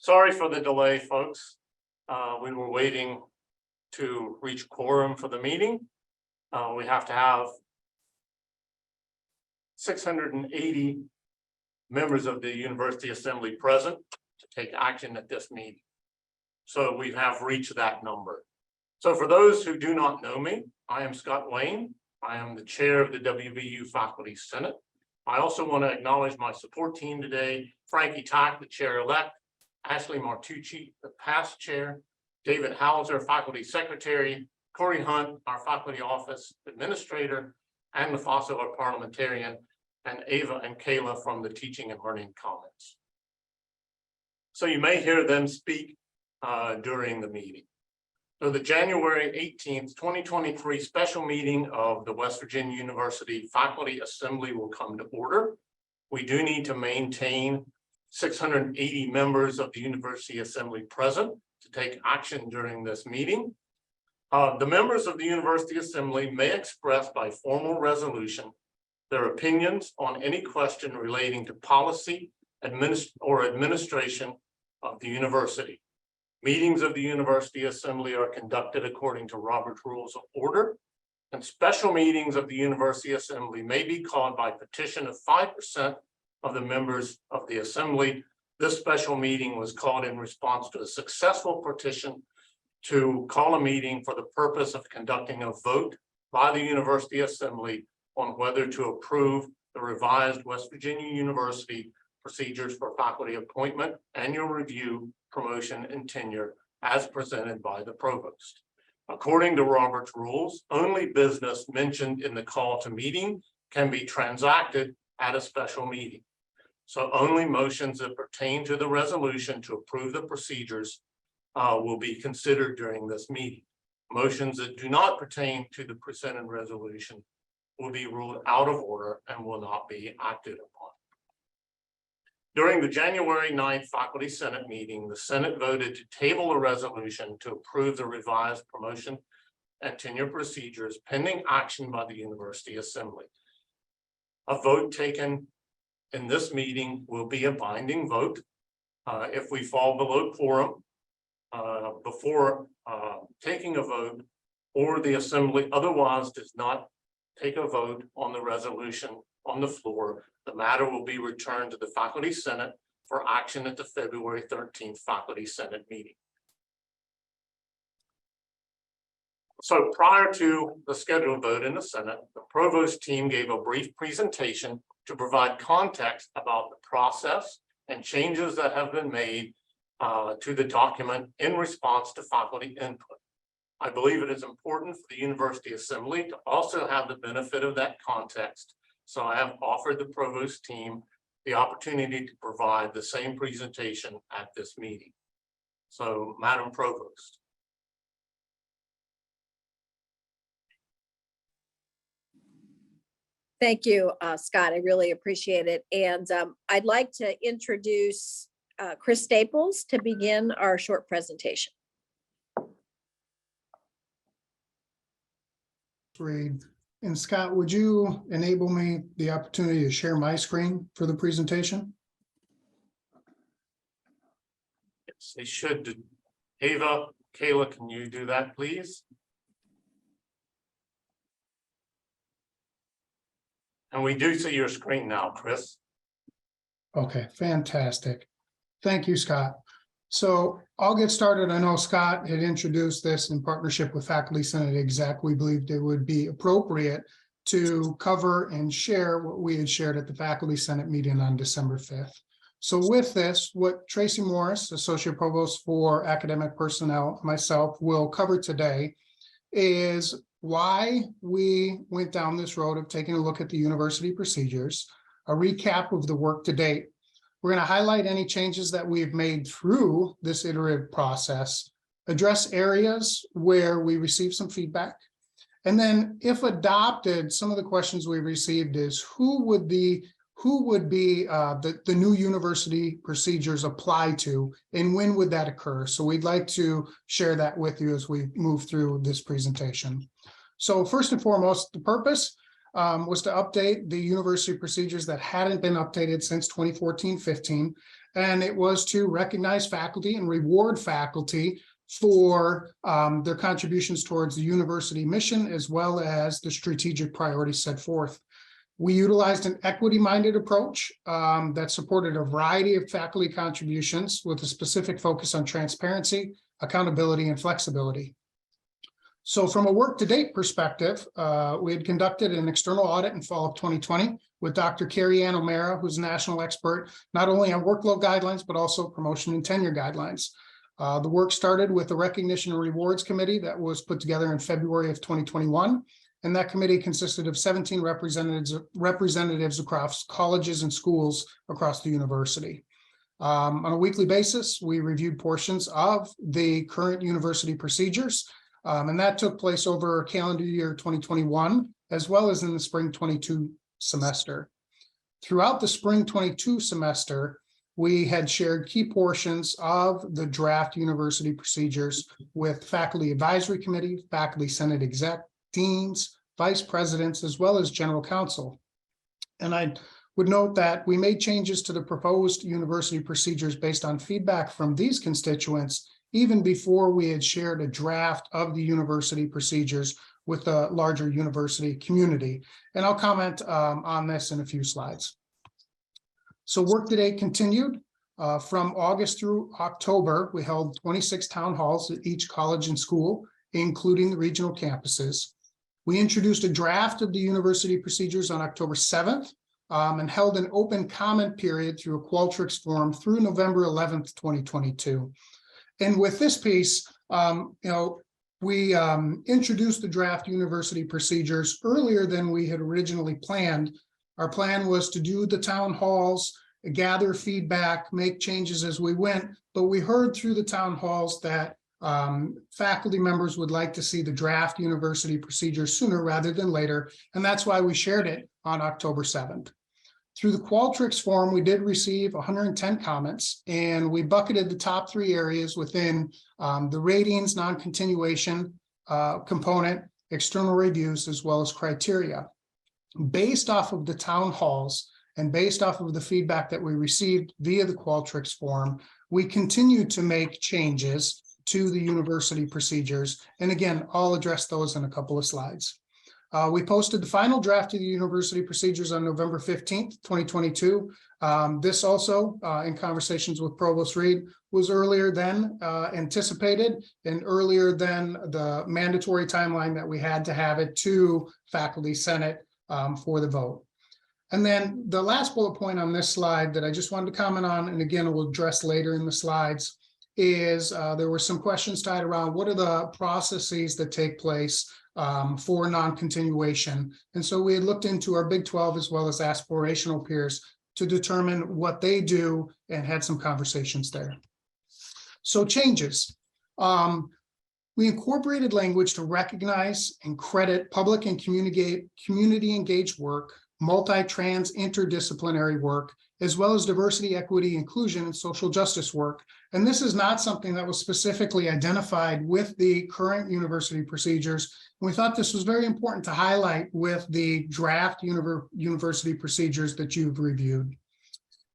Sorry for the delay, folks. We were waiting to reach quorum for the meeting. We have to have 680 members of the University Assembly present to take action at this meeting. So we have reached that number. So for those who do not know me, I am Scott Wayne. I am the chair of the WVU Faculty Senate. I also want to acknowledge my support team today: Frankie Tack, the chair-elect; Ashley Martucci, the past chair; David Hauser, faculty secretary; Corey Hunt, our faculty office administrator; Anne Mafaso, our parliamentarian; and Ava and Kayla from the Teaching and Learning Commons. So you may hear them speak during the meeting. So the January 18th, 2023 special meeting of the West Virginia University Faculty Assembly will come to order. We do need to maintain 680 members of the University Assembly present to take action during this meeting. The members of the University Assembly may express by formal resolution their opinions on any question relating to policy or administration of the university. Meetings of the University Assembly are conducted according to Robert's Rules of Order, and special meetings of the University Assembly may be called by petition of 5% of the members of the Assembly. This special meeting was called in response to a successful petition to call a meeting for the purpose of conducting a vote by the University Assembly on whether to approve the revised West Virginia University procedures for faculty appointment, annual review, promotion, and tenure as presented by the provost. According to Robert's rules, only business mentioned in the call to meeting can be transacted at a special meeting. So only motions that pertain to the resolution to approve the procedures will be considered during this meeting. Motions that do not pertain to the presented resolution will be ruled out of order and will not be acted upon. During the January 9th Faculty Senate meeting, the Senate voted to table a resolution to approve the revised promotion and tenure procedures pending action by the University Assembly. A vote taken in this meeting will be a binding vote. If we fall below quorum before taking a vote, or the Assembly otherwise does not take a vote on the resolution on the floor, the matter will be returned to the Faculty Senate for action at the February 13th Faculty Senate meeting. So prior to the scheduled vote in the Senate, the provost team gave a brief presentation to provide context about the process and changes that have been made to the document in response to faculty input. I believe it is important for the University Assembly to also have the benefit of that context. So I have offered the provost team the opportunity to provide the same presentation at this meeting. So, Madam Provost. Thank you, Scott. I really appreciate it. And I'd like to introduce Chris Staples to begin our short presentation. Read. And Scott, would you enable me the opportunity to share my screen for the presentation? Yes, they should. Ava, Kayla, can you do that, please? And we do see your screen now, Chris. Okay, fantastic. Thank you, Scott. So I'll get started. I know Scott had introduced this in partnership with Faculty Senate Exec. We believed it would be appropriate to cover and share what we had shared at the Faculty Senate meeting on December 5th. So with this, what Tracy Morris, Associate Provost for Academic Personnel, myself will cover today is why we went down this road of taking a look at the university procedures, a recap of the work to date. We're going to highlight any changes that we've made through this iterative process, address areas where we received some feedback, and then if adopted, some of the questions we received is who would be the new university procedures apply to, and when would that occur? So we'd like to share that with you as we move through this presentation. So first and foremost, the purpose was to update the university procedures that hadn't been updated since 2014-15. and it was to recognize faculty and reward faculty for their contributions towards the university mission, as well as the strategic priorities set forth. We utilized an equity-minded approach that supported a variety of faculty contributions with a specific focus on transparency, accountability, and flexibility. So from a work-to-date perspective, we had conducted an external audit in fall of 2020 with Dr. Carrie Ann O'Mara, who's a national expert, not only on workload guidelines, but also promotion and tenure guidelines. The work started with a recognition and rewards committee that was put together in February of 2021. And that committee consisted of 17 representatives across colleges and schools across the university. On a weekly basis, we reviewed portions of the current university procedures, and that took place over calendar year 2021, as well as in the spring 22 semester. Throughout the spring 22 semester, we had shared key portions of the draft university procedures with faculty advisory committee, faculty senate exec, deans, vice presidents, as well as general counsel. And I would note that we made changes to the proposed university procedures based on feedback from these constituents, even before we had shared a draft of the university procedures with the larger university community. And I'll comment on this in a few slides. So work today continued. From August through October, we held 26 town halls at each college and school, including the regional campuses. We introduced a draft of the university procedures on October 7th and held an open comment period through a Qualtrics forum through November 11th, 2022. And with this piece, we introduced the draft university procedures earlier than we had originally planned. Our plan was to do the town halls, gather feedback, make changes as we went, but we heard through the town halls that faculty members would like to see the draft university procedures sooner rather than later, and that's why we shared it on October 7th. Through the Qualtrics forum, we did receive 110 comments, and we bucketed the top 3 areas within the ratings, non-continuation component, external reviews, as well as criteria. Based off of the town halls and based off of the feedback that we received via the Qualtrics forum, we continue to make changes to the university procedures. And again, I'll address those in a couple of slides. We posted the final draft of the university procedures on November 15th, 2022. This also, in conversations with Provost Reed, was earlier than anticipated and earlier than the mandatory timeline that we had to have it to faculty senate for the vote. And then the last bullet point on this slide that I just wanted to comment on, and again, we'll address later in the slides, is there were some questions tied around what are the processes that take place for non-continuation. And so we had looked into our Big 12 as well as aspirational peers to determine what they do and had some conversations there. So changes. We incorporated language to recognize and credit public and community engaged work, multi-trans interdisciplinary work, as well as diversity, equity, inclusion, and social justice work. And this is not something that was specifically identified with the current university procedures. And we thought this was very important to highlight with the draft university procedures that you've reviewed.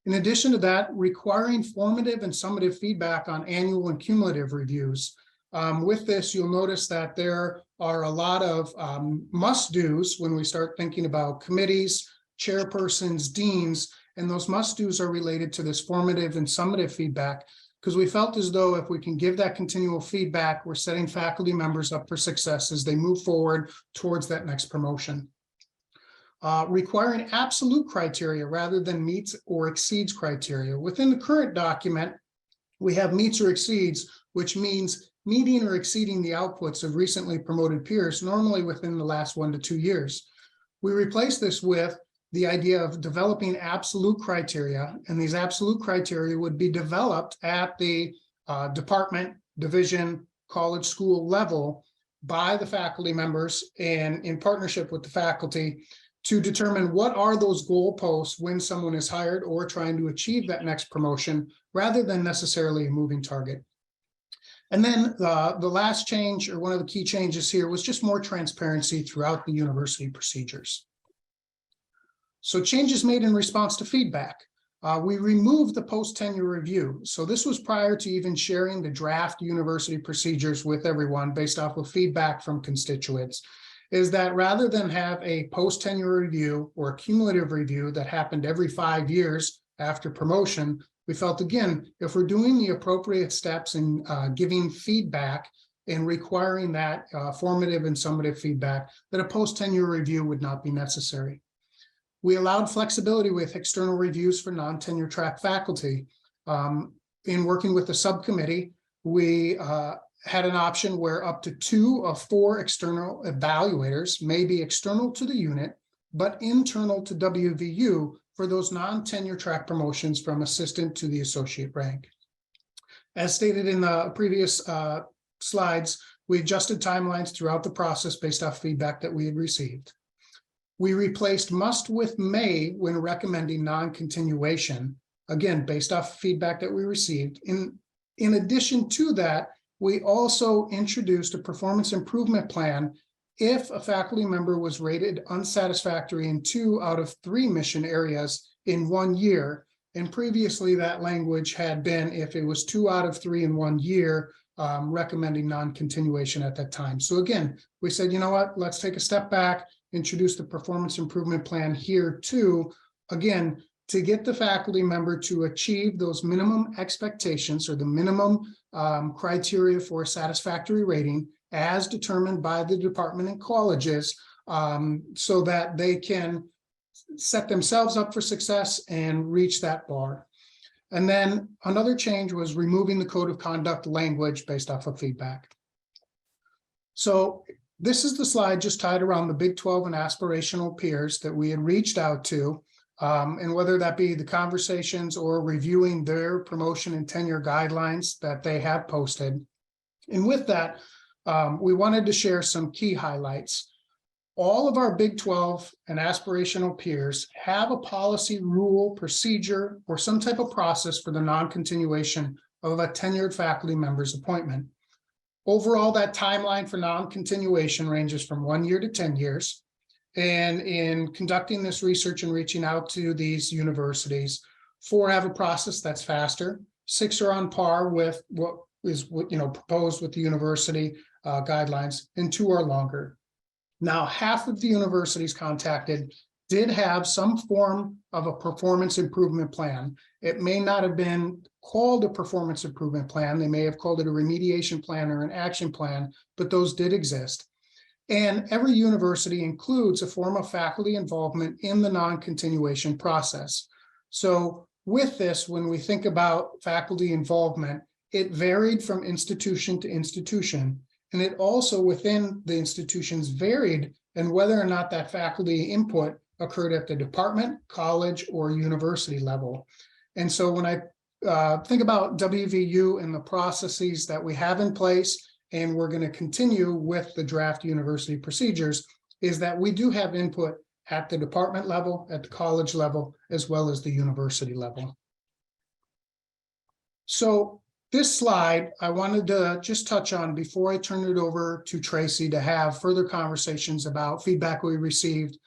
In addition to that, requiring formative and summative feedback on annual and cumulative reviews. With this, you'll notice that there are a lot of must-dos when we start thinking about committees, chairpersons, deans, and those must-dos are related to this formative and summative feedback, because we felt as though if we can give that continual feedback, we're setting faculty members up for success as they move forward towards that next promotion. Requiring absolute criteria rather than meets or exceeds criteria. Within the current document, we have meets or exceeds, which means meeting or exceeding the outputs of recently promoted peers, normally within the last 1 to 2 years. We replace this with the idea of developing absolute criteria, and these absolute criteria would be developed at the department, division, college, school level by the faculty members and in partnership with the faculty to determine what are those goalposts when someone is hired or trying to achieve that next promotion, rather than necessarily a moving target. And then the last change, or one of the key changes here, was just more transparency throughout the university procedures. So changes made in response to feedback. we removed the post-tenure review. So this was prior to even sharing the draft university procedures with everyone based off of feedback from constituents, is that rather than have a post-tenure review or a cumulative review that happened every 5 years after promotion, we felt, again, if we're doing the appropriate steps in giving feedback and requiring that formative and summative feedback, that a post-tenure review would not be necessary. We allowed flexibility with external reviews for non-tenure track faculty. In working with the subcommittee, we had an option where up to 2 of 4 external evaluators may be external to the unit, but internal to WVU for those non-tenure track promotions from assistant to the associate rank. As stated in the previous slides, we adjusted timelines throughout the process based off feedback that we had received. We replaced must with may when recommending non-continuation, again, based off feedback that we received. In addition to that, we also introduced a performance improvement plan if a faculty member was rated unsatisfactory in 2 out of 3 mission areas in 1 year. And previously that language had been if it was 2 out of 3 in 1 year, recommending non-continuation at that time. So again, we said, you know what, let's take a step back, introduce the performance improvement plan here too, again, to get the faculty member to achieve those minimum expectations or the minimum criteria for a satisfactory rating as determined by the department and colleges, so that they can set themselves up for success and reach that bar. And then another change was removing the code of conduct language based off of feedback. So this is the slide just tied around the Big 12 and aspirational peers that we had reached out to, and whether that be the conversations or reviewing their promotion and tenure guidelines that they have posted. And with that, we wanted to share some key highlights. All of our Big 12 and aspirational peers have a policy, rule, procedure, or some type of process for the non-continuation of a tenured faculty member's appointment. Overall, that timeline for non-continuation ranges from 1 year to 10 years. And in conducting this research and reaching out to these universities, 4 have a process that's faster, 6 are on par with what is proposed with the university guidelines, and 2 are longer. Now, half of the universities contacted did have some form of a performance improvement plan. It may not have been called a performance improvement plan. They may have called it a remediation plan or an action plan, but those did exist. And every university includes a form of faculty involvement in the non-continuation process. So with this, when we think about faculty involvement, it varied from institution to institution. And it also within the institutions varied in whether or not that faculty input occurred at the department, college, or university level. And so when I think about WVU and the processes that we have in place, and we're going to continue with the draft university procedures, is that we do have input at the department level, at the college level, as well as the university level. So this slide, I wanted to just touch on before I turn it over to Tracy to have further conversations about feedback we received,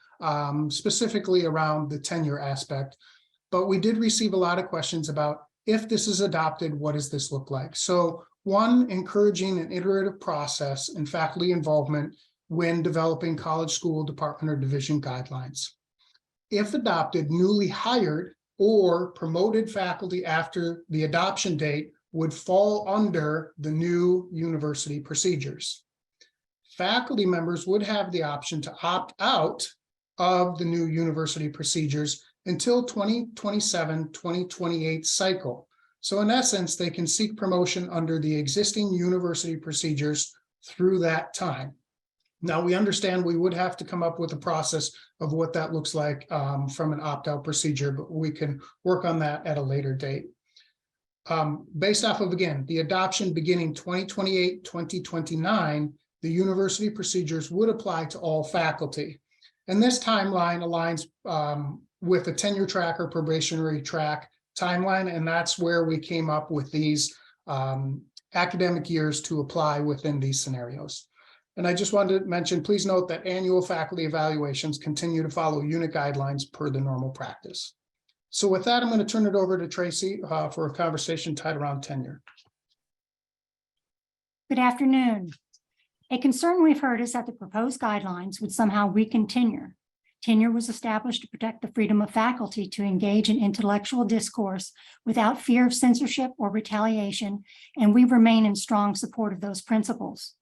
specifically around the tenure aspect. But we did receive a lot of questions about if this is adopted, what does this look like? So one, encouraging an iterative process and faculty involvement when developing college, school, department, or division guidelines. If adopted, newly hired or promoted faculty after the adoption date would fall under the new university procedures. Faculty members would have the option to opt out of the new university procedures until 2027-2028 cycle. So in essence, they can seek promotion under the existing university procedures through that time. Now, we understand we would have to come up with a process of what that looks like from an opt-out procedure, but we can work on that at a later date. Based off of, again, the adoption beginning 2028-2029, the university procedures would apply to all faculty. And this timeline aligns with a tenure track or probationary track timeline, and that's where we came up with these academic years to apply within these scenarios. And I just wanted to mention, please note that annual faculty evaluations continue to follow unit guidelines per the normal practice. So with that, I'm going to turn it over to Tracy for a conversation tied around tenure. Good afternoon. A concern we've heard is that the proposed guidelines would somehow weaken tenure. Tenure was established to protect the freedom of faculty to engage in intellectual discourse without fear of censorship or retaliation, and we remain in strong support of those principles.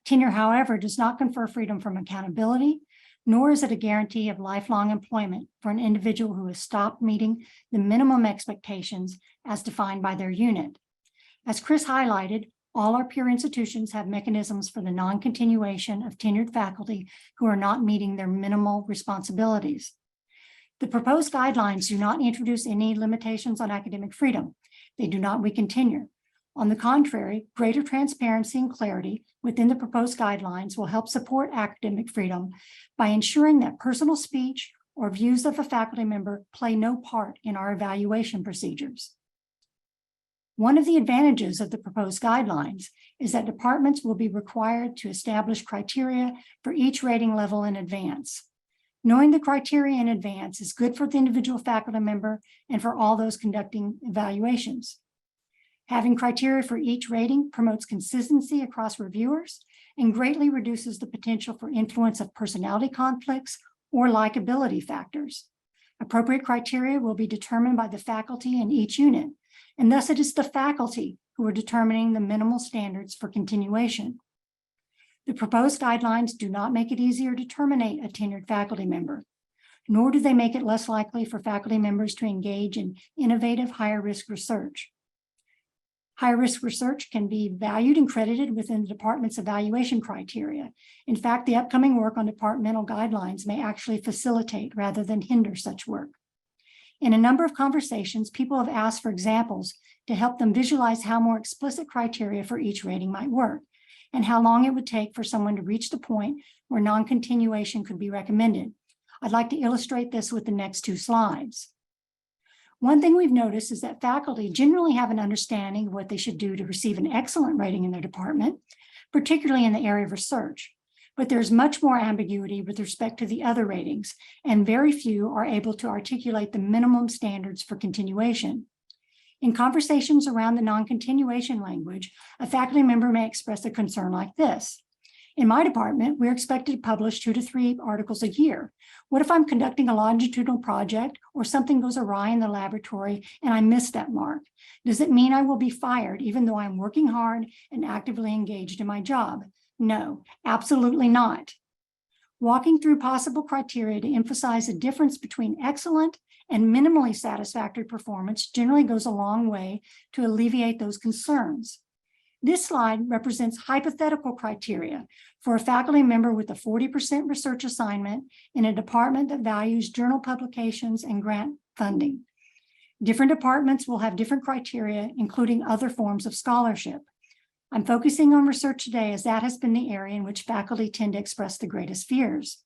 Tenure, however, does not confer freedom from accountability, nor is it a guarantee of lifelong employment for an individual who has stopped meeting the minimum expectations as defined by their unit. As Chris highlighted, all our peer institutions have mechanisms for the non-continuation of tenured faculty who are not meeting their minimal responsibilities. The proposed guidelines do not introduce any limitations on academic freedom. They do not weaken tenure. On the contrary, greater transparency and clarity within the proposed guidelines will help support academic freedom by ensuring that personal speech or views of a faculty member play no part in our evaluation procedures. One of the advantages of the proposed guidelines is that departments will be required to establish criteria for each rating level in advance. Knowing the criteria in advance is good for the individual faculty member and for all those conducting evaluations. Having criteria for each rating promotes consistency across reviewers and greatly reduces the potential for influence of personality conflicts or likability factors. Appropriate criteria will be determined by the faculty in each unit, and thus it is the faculty who are determining the minimal standards for continuation. The proposed guidelines do not make it easier to terminate a tenured faculty member, nor do they make it less likely for faculty members to engage in innovative, higher-risk research. High-risk research can be valued and credited within the department's evaluation criteria. In fact, the upcoming work on departmental guidelines may actually facilitate rather than hinder such work. In a number of conversations, people have asked for examples to help them visualize how more explicit criteria for each rating might work and how long it would take for someone to reach the point where non-continuation could be recommended. I'd like to illustrate this with the next two slides. One thing we've noticed is that faculty generally have an understanding of what they should do to receive an excellent rating in their department, particularly in the area of research. But there's much more ambiguity with respect to the other ratings, and very few are able to articulate the minimum standards for continuation. In conversations around the non-continuation language, a faculty member may express a concern like this. In my department, we're expected to publish 2 to 3 articles a year. What if I'm conducting a longitudinal project or something goes awry in the laboratory and I miss that mark? Does it mean I will be fired even though I'm working hard and actively engaged in my job? No, absolutely not. Walking through possible criteria to emphasize the difference between excellent and minimally satisfactory performance generally goes a long way to alleviate those concerns. This slide represents hypothetical criteria for a faculty member with a 40% research assignment in a department that values journal publications and grant funding. Different departments will have different criteria, including other forms of scholarship. I'm focusing on research today as that has been the area in which faculty tend to express the greatest fears.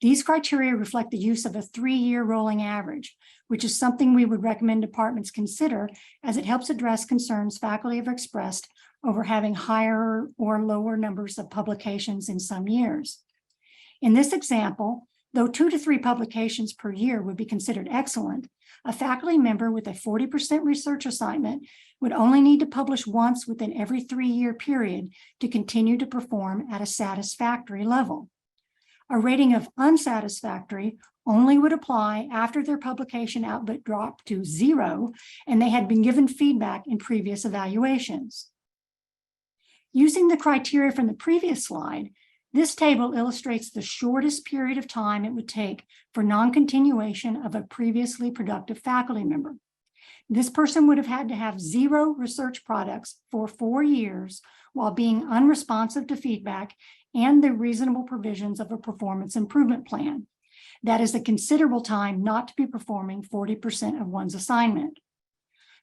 These criteria reflect the use of a 3-year rolling average, which is something we would recommend departments consider as it helps address concerns faculty have expressed over having higher or lower numbers of publications in some years. In this example, though 2 to 3 publications per year would be considered excellent, a faculty member with a 40% research assignment would only need to publish once within every 3-year period to continue to perform at a satisfactory level. A rating of unsatisfactory only would apply after their publication output dropped to 0 and they had been given feedback in previous evaluations. Using the criteria from the previous slide, this table illustrates the shortest period of time it would take for non-continuation of a previously productive faculty member. This person would have had to have 0 research products for 4 years while being unresponsive to feedback and the reasonable provisions of a performance improvement plan. That is a considerable time not to be performing 40% of one's assignment.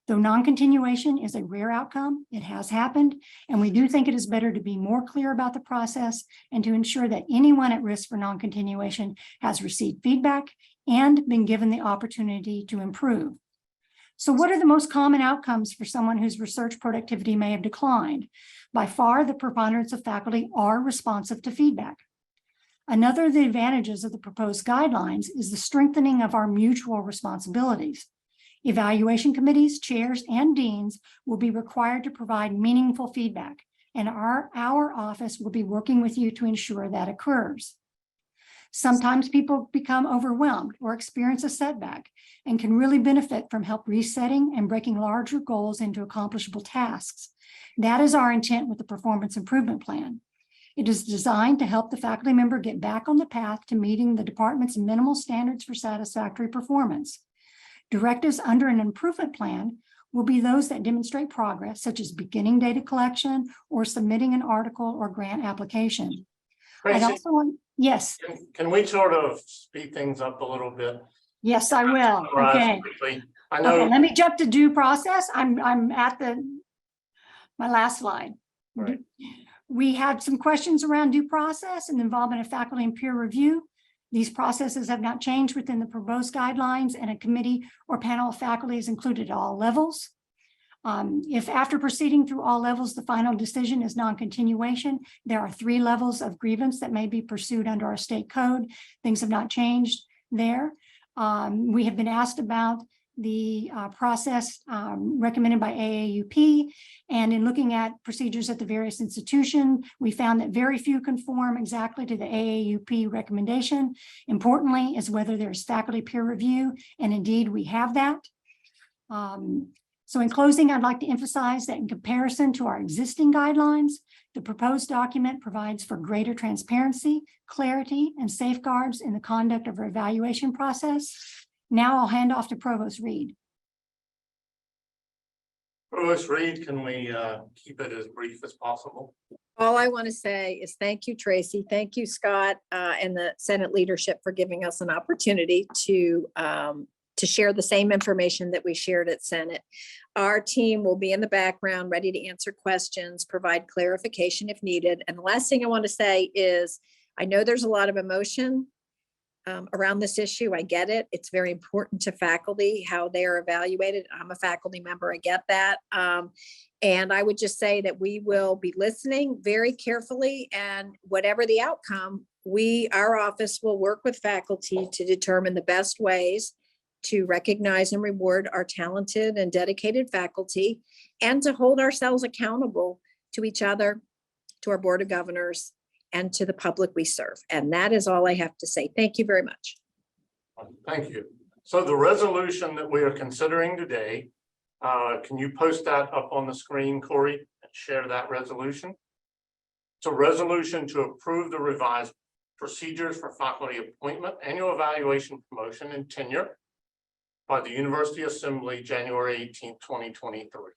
Though non-continuation is a rare outcome, it has happened, and we do think it is better to be more clear about the process and to ensure that anyone at risk for non-continuation has received feedback and been given the opportunity to improve. So what are the most common outcomes for someone whose research productivity may have declined? By far, the preponderance of faculty are responsive to feedback. Another of the advantages of the proposed guidelines is the strengthening of our mutual responsibilities. Evaluation committees, chairs, and deans will be required to provide meaningful feedback, and our office will be working with you to ensure that occurs. Sometimes people become overwhelmed or experience a setback and can really benefit from help resetting and breaking larger goals into accomplishable tasks. That is our intent with the performance improvement plan. It is designed to help the faculty member get back on the path to meeting the department's minimal standards for satisfactory performance. Directives under an improvement plan will be those that demonstrate progress, such as beginning data collection or submitting an article or grant application. I'd Tracy, also want, yes, can we sort of speed things up a little bit? yes, I will. Summarize Okay. quickly. I Okay, know, let me jump to due process. I'm at my last slide. Right. We had some questions around due process and involvement of faculty and peer review. These processes have not changed within the proposed guidelines, and a committee or panel of faculty is included at all levels. If after proceeding through all levels, the final decision is non-continuation, there are 3 levels of grievance that may be pursued under our state code. Things have not changed there. We have been asked about the process recommended by AAUP, and in looking at procedures at the various institutions, we found that very few conform exactly to the AAUP recommendation. Importantly is whether there's faculty peer review, and indeed we have that. So in closing, I'd like to emphasize that in comparison to our existing guidelines, the proposed document provides for greater transparency, clarity, and safeguards in the conduct of our evaluation process. Now I'll hand off to Provost Reed. Provost Reed, can we keep it as brief as possible? All I want to say is thank you, Tracy. Thank you, Scott, and the Senate leadership for giving us an opportunity to share the same information that we shared at Senate. Our team will be in the background, ready to answer questions, provide clarification if needed. And the last thing I want to say is, I know there's a lot of emotion around this issue. I get it. It's very important to faculty, how they are evaluated. I'm a faculty member. I get that. And I would just say that we will be listening very carefully, and whatever the outcome, our office will work with faculty to determine the best ways to recognize and reward our talented and dedicated faculty, and to hold ourselves accountable to each other, to our Board of Governors, and to the public we serve. And that is all I have to say. Thank you very much. Thank you. So the resolution that we are considering today, can you post that up on the screen, Corey, and share that resolution? It's a resolution to approve the revised procedures for faculty appointment, annual evaluation, promotion, and tenure by the University Assembly, January 18th, 2023.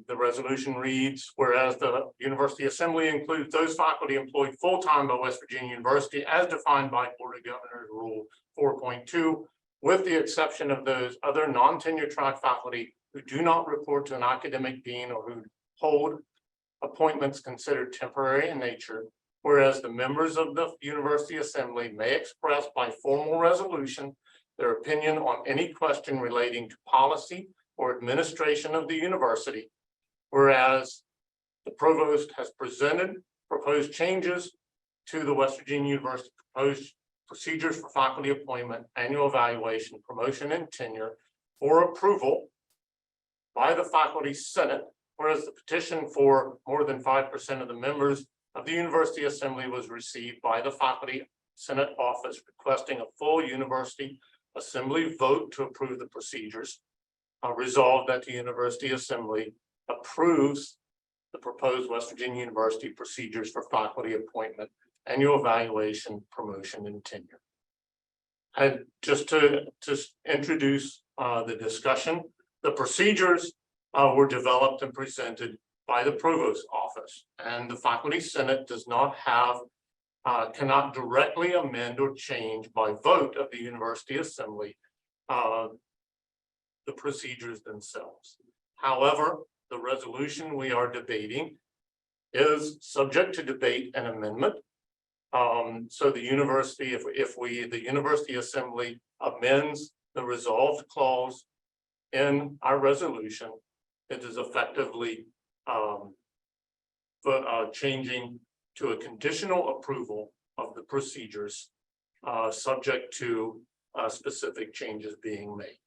The resolution reads, whereas the University Assembly includes those faculty employed full-time by West Virginia University as defined by Board of Governors Rule 4.2, with the exception of those other non-tenure track faculty who do not report to an academic dean or who hold appointments considered temporary in nature, whereas the members of the University Assembly may express by formal resolution their opinion on any question relating to policy or administration of the university, whereas the provost has presented proposed changes to the West Virginia University proposed procedures for faculty appointment, annual evaluation, promotion, and tenure for approval by the Faculty Senate, whereas the petition for more than 5% of the members of the University Assembly was received by the Faculty Senate office requesting a full University Assembly vote to approve the procedures. Resolved that the University Assembly approves the proposed West Virginia University procedures for faculty appointment, annual evaluation, promotion, and tenure. And just to introduce the discussion, the procedures were developed and presented by the Provost's office, and the Faculty Senate does not have cannot directly amend or change by vote of the University Assembly the procedures themselves. However, the resolution we are debating is subject to debate and amendment. So the university, if the University Assembly amends the resolved clause in our resolution, it is effectively changing to a conditional approval of the procedures, subject to specific changes being made.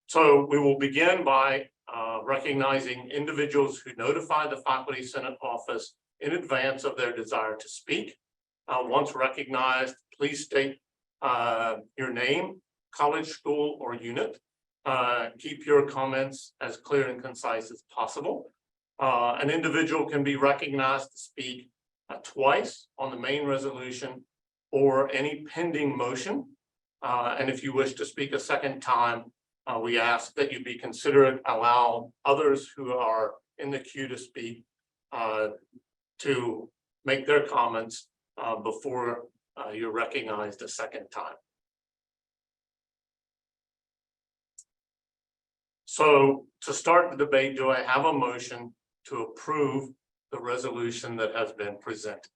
So we will begin by recognizing individuals who notify the Faculty Senate office in advance of their desire to speak. Once recognized, please state your name, college, school, or unit. Keep your comments as clear and concise as possible. An individual can be recognized to speak twice on the main resolution or any pending motion. And if you wish to speak a second time, we ask that you be considerate, allow others who are in the queue to speak to make their comments before you're recognized a second time. So to start the debate, do I have a motion to approve the resolution that has been presented?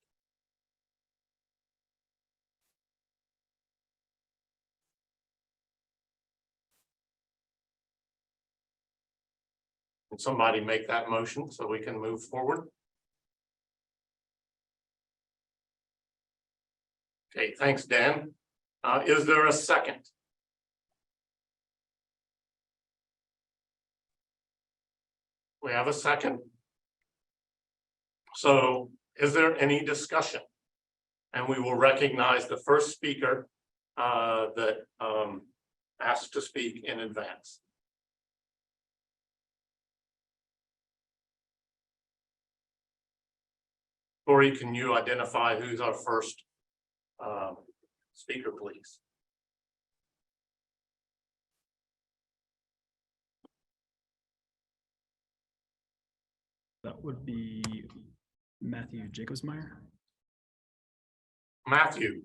Can somebody make that motion so we can move forward? Okay, thanks, Dan. Is there a second? We have a second. So is there any discussion? And we will recognize the first speaker that asked to speak in advance. Corey, can you identify who's our first speaker, please? That would be Matthew Jacobsmeyer. Matthew.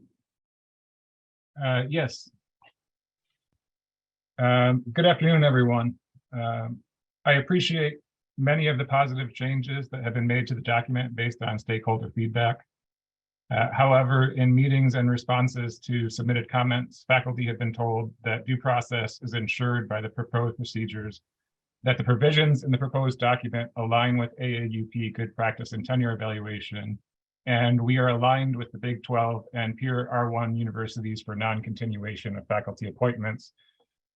Yes. Good afternoon, everyone. I appreciate many of the positive changes that have been made to the document based on stakeholder feedback. However, in meetings and responses to submitted comments, faculty have been told that due process is ensured by the proposed procedures, that the provisions in the proposed document align with AAUP good practice and tenure evaluation, and we are aligned with the Big 12 and peer R1 universities for non-continuation of faculty appointments.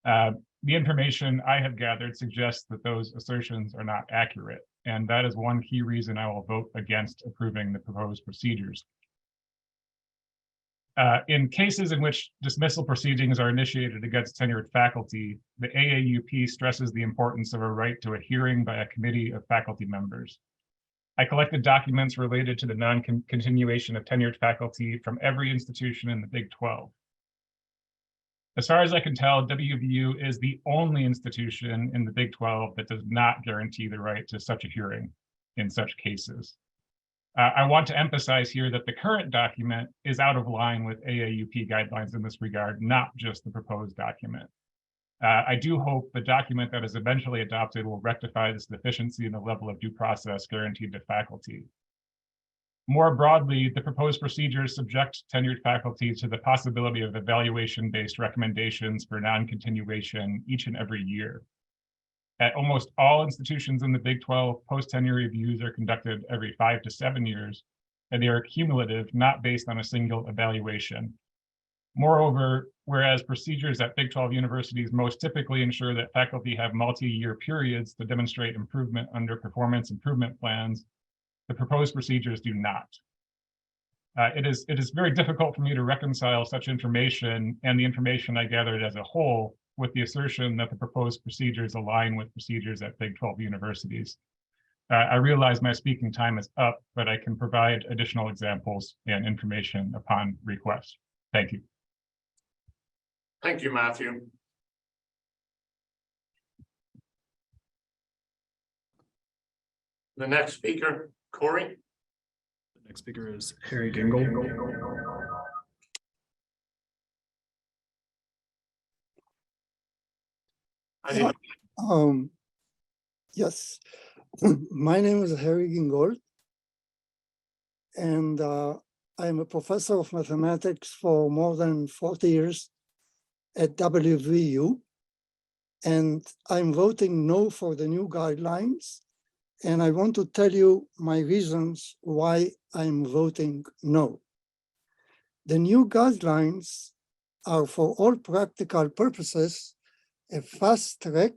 The information I have gathered suggests that those assertions are not accurate, and that is one key reason I will vote against approving the proposed procedures. In cases in which dismissal proceedings are initiated against tenured faculty, the AAUP stresses the importance of a right to a hearing by a committee of faculty members. I collected documents related to the non-continuation of tenured faculty from every institution in the Big 12. As far as I can tell, WVU is the only institution in the Big 12 that does not guarantee the right to such a hearing in such cases. I want to emphasize here that the current document is out of line with AAUP guidelines in this regard, not just the proposed document. I do hope the document that is eventually adopted will rectify this deficiency in the level of due process guaranteed to faculty. More broadly, the proposed procedures subject tenured faculty to the possibility of evaluation-based recommendations for non-continuation each and every year. At almost all institutions in the Big 12, post-tenure reviews are conducted every 5 to 7 years, and they are cumulative, not based on a single evaluation. Moreover, whereas procedures at Big 12 universities most typically ensure that faculty have multi-year periods to demonstrate improvement under performance improvement plans, the proposed procedures do not. It is very difficult for me to reconcile such information and the information I gathered as a whole with the assertion that the proposed procedures align with procedures at Big 12 universities. I realize my speaking time is up, but I can provide additional examples and information upon request. Thank you. Thank you, Matthew. The next speaker, Corey. The next speaker is Harry Gingold. Yes, my name is Harry Gingold, and I'm a professor of mathematics for more than 40 years at WVU, and I'm voting no for the new guidelines, and I want to tell you my reasons why I'm voting no. The new guidelines are for all practical purposes a fast track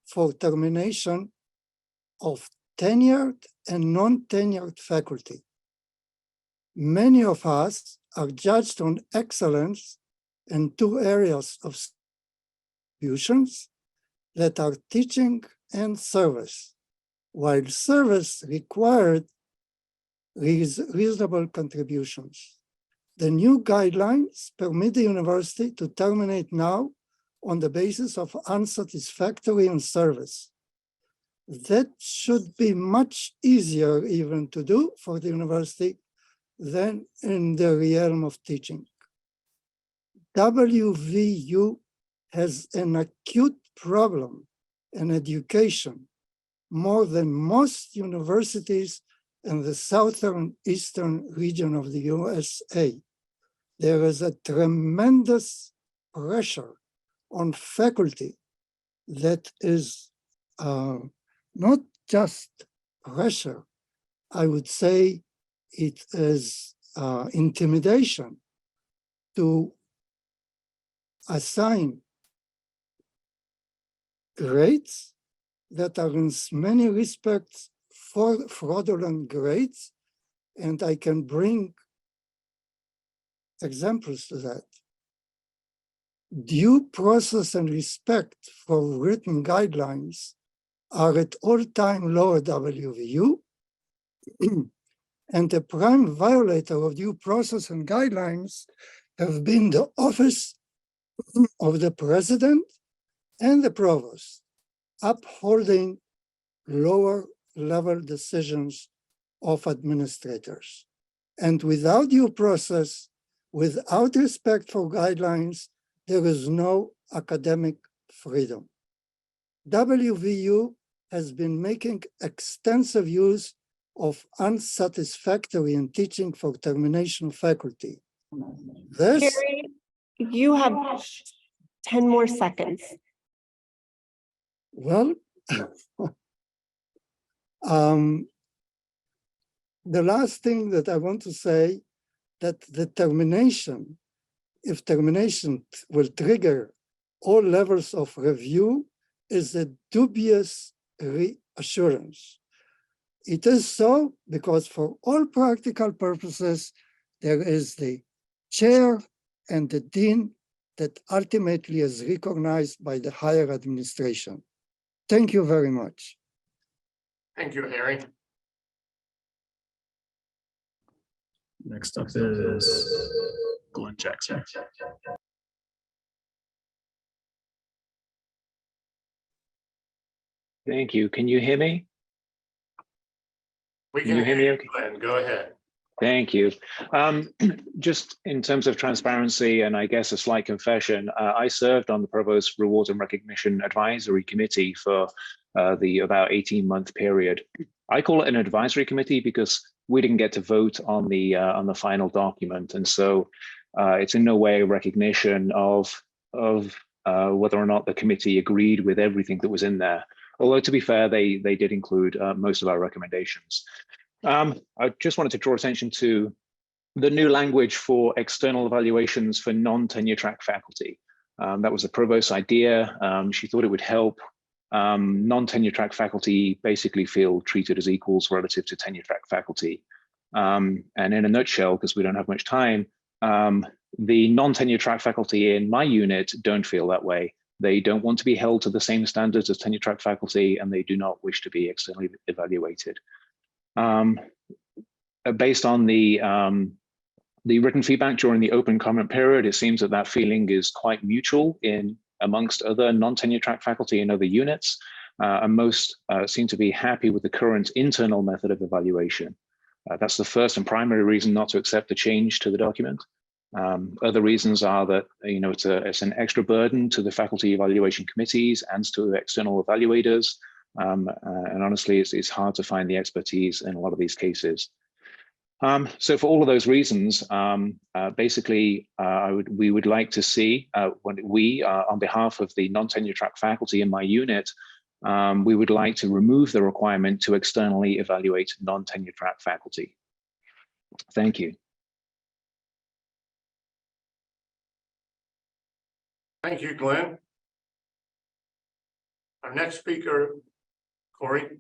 for termination of tenured and non-tenured faculty. Many of us are judged on excellence in two areas of contributions that are teaching and service, while service required reasonable contributions. The new guidelines permit the university to terminate now on the basis of unsatisfactory in service. That should be much easier even to do for the university than in the realm of teaching. WVU has an acute problem in education, more than most universities in the southern eastern region of the USA. There is a tremendous pressure on faculty that is not just pressure. I would say it is intimidation to assign grades that are in many respects fraudulent grades, and I can bring examples to that. Due process and respect for written guidelines are at all-time low at WVU, and the prime violator of due process and guidelines have been the office of the president and the provost, upholding lower level decisions of administrators. And without due process, without respect for guidelines, there is no academic freedom. WVU has been making extensive use of unsatisfactory in teaching for termination faculty. This, Harry, you have 10 more seconds. well, the last thing that I want to say, that the termination, if termination will trigger all levels of review, is a dubious reassurance. It is so because for all practical purposes, there is the chair and the dean that ultimately is recognized by the higher administration. Thank you very much. Thank you, Harry. Next up is Glenn Jackson. Thank you. Can you hear me? We Can can you hear me hear okay? you, Glenn. Go ahead. Thank you. Just in terms of transparency and I guess a slight confession, I served on the Provost Rewards and Recognition Advisory Committee for the about 18-month period. I call it an advisory committee because we didn't get to vote on the final document, and so it's in no way a recognition of whether or not the committee agreed with everything that was in there. Although to be fair, they did include most of our recommendations. I just wanted to draw attention to the new language for external evaluations for non-tenure track faculty. That was the provost's idea. She thought it would help non-tenure track faculty basically feel treated as equals relative to tenure track faculty. And in a nutshell, because we don't have much time, the non-tenure track faculty in my unit don't feel that way. They don't want to be held to the same standards as tenure track faculty, and they do not wish to be externally evaluated. Based on the written feedback during the open comment period, it seems that that feeling is quite mutual amongst other non-tenure track faculty in other units, and most seem to be happy with the current internal method of evaluation. That's the first and primary reason not to accept the change to the document. Other reasons are that it's an extra burden to the faculty evaluation committees and to external evaluators. And honestly, it's hard to find the expertise in a lot of these cases. So for all of those reasons, basically, we would like to see, on behalf of the non-tenure track faculty in my unit, we would like to remove the requirement to externally evaluate non-tenure track faculty. Thank you. Thank you, Glenn. Our next speaker, Corey.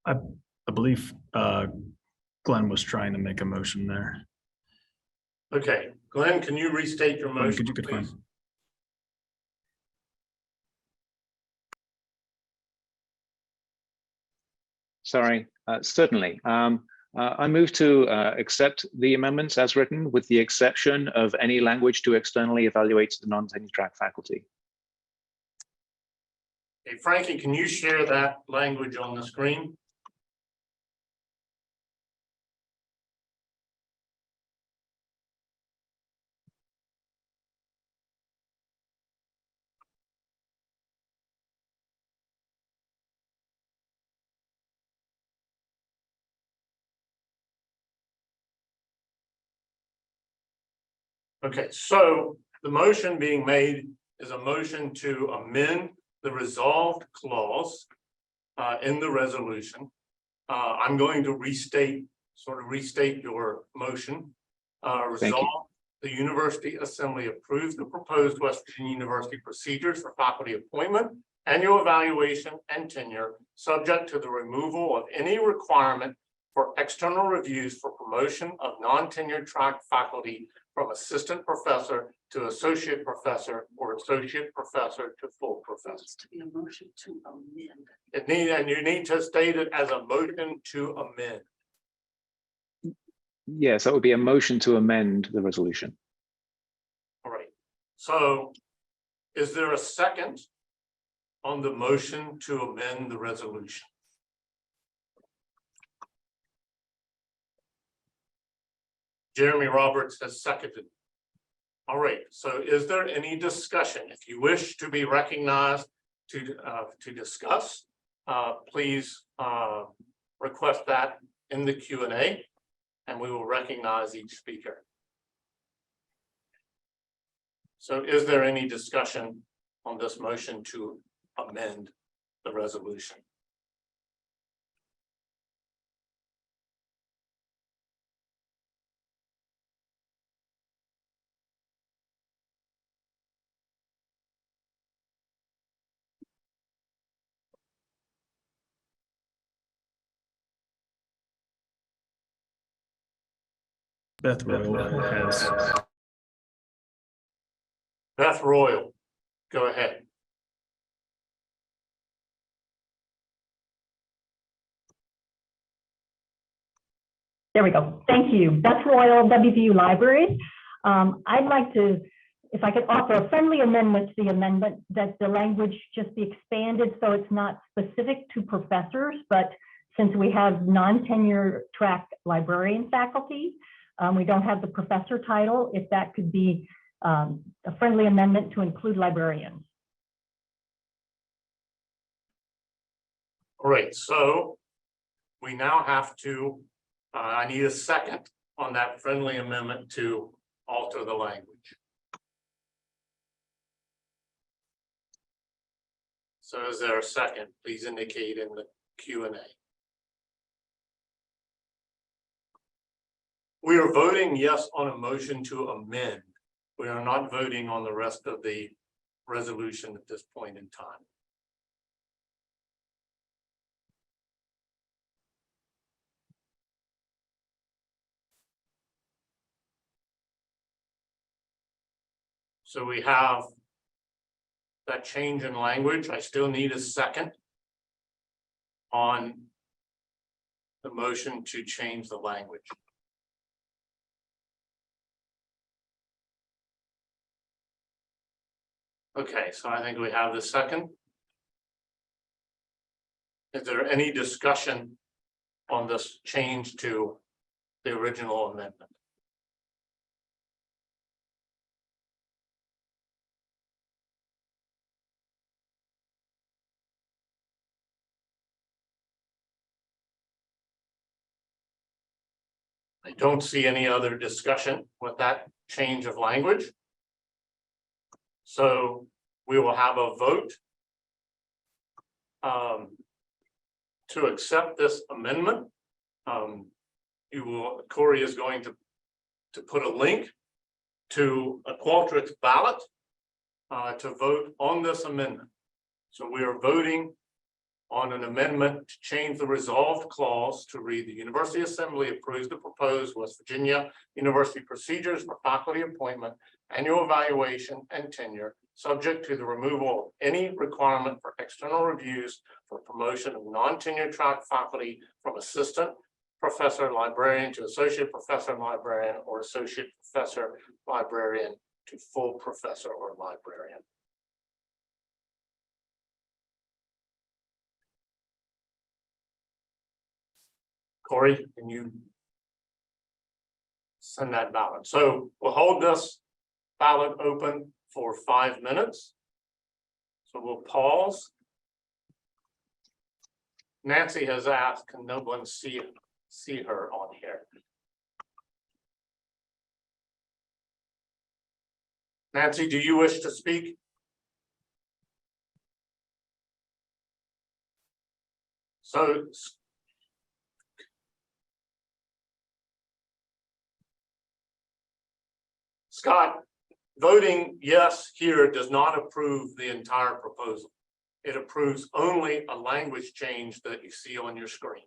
I believe Glenn was trying to make a motion there. Okay, Glenn, can you restate your Glenn, motion, could you confirm? please? Sorry, certainly. I move to accept the amendments as written, with the exception of any language to externally evaluate the non-tenure track faculty. Hey, Frankie, can you share that language on the screen? Okay, so the motion being made is a motion to amend the resolved clause in the resolution. I'm going to restate your motion. Resolve, the University Assembly approves the proposed West Virginia University procedures for faculty appointment, annual evaluation, and tenure, subject to the removal of any requirement for external reviews for promotion of non-tenured track faculty from assistant professor to associate professor or associate professor to full professor. To be a motion to amend. And you need to state it as a motion to amend. Yes, that would be a motion to amend the resolution. All right. So is there a second on the motion to amend the resolution? Jeremy Roberts has seconded. All right, so is there any discussion? If you wish to be recognized to discuss, please request that in the Q&A, and we will recognize each speaker. So is there any discussion on this motion to amend the resolution? Beth Royal has. Beth Royal, go ahead. There we go. Thank you. Beth Royal, WVU Libraries. I'd like to, if I could offer a friendly amendment to the amendment, that the language just be expanded so it's not specific to professors, but since we have non-tenure track librarian faculty, we don't have the professor title, if that could be a friendly amendment to include librarians. All right, so we now have to, I need a second on that friendly amendment to alter the language. So is there a second? Please indicate in the Q&A. We are voting yes on a motion to amend. We are not voting on the rest of the resolution at this point in time. So we have that change in language. I still need a second on the motion to change the language. Okay, so I think we have the second. Is there any discussion on this change to the original amendment? I don't see any other discussion with that change of language. So we will have a vote to accept this amendment. Corey is going to put a link to a Qualtrics ballot to vote on this amendment. So we are voting on an amendment to change the resolved clause to read: the University Assembly approves the proposed West Virginia University procedures for faculty appointment, annual evaluation, and tenure, subject to the removal of any requirement for external reviews for promotion of non-tenure track faculty from assistant professor librarian to associate professor librarian or associate professor librarian to full professor or librarian. Corey, can you send that ballot? So we'll hold this ballot open for 5 minutes. So we'll pause. Nancy has asked, can no one see her on here? Nancy, do you wish to speak? So Scott, voting yes here does not approve the entire proposal. It approves only a language change that you see on your screen.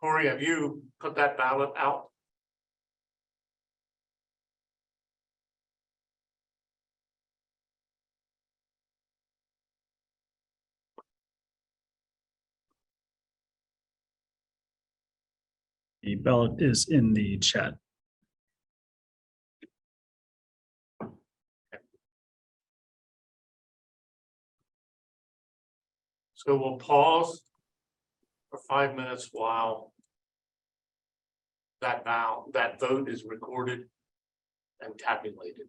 Corey, have you put that ballot out? The ballot is in the chat. So we'll pause for 5 minutes while that vote is recorded and tabulated.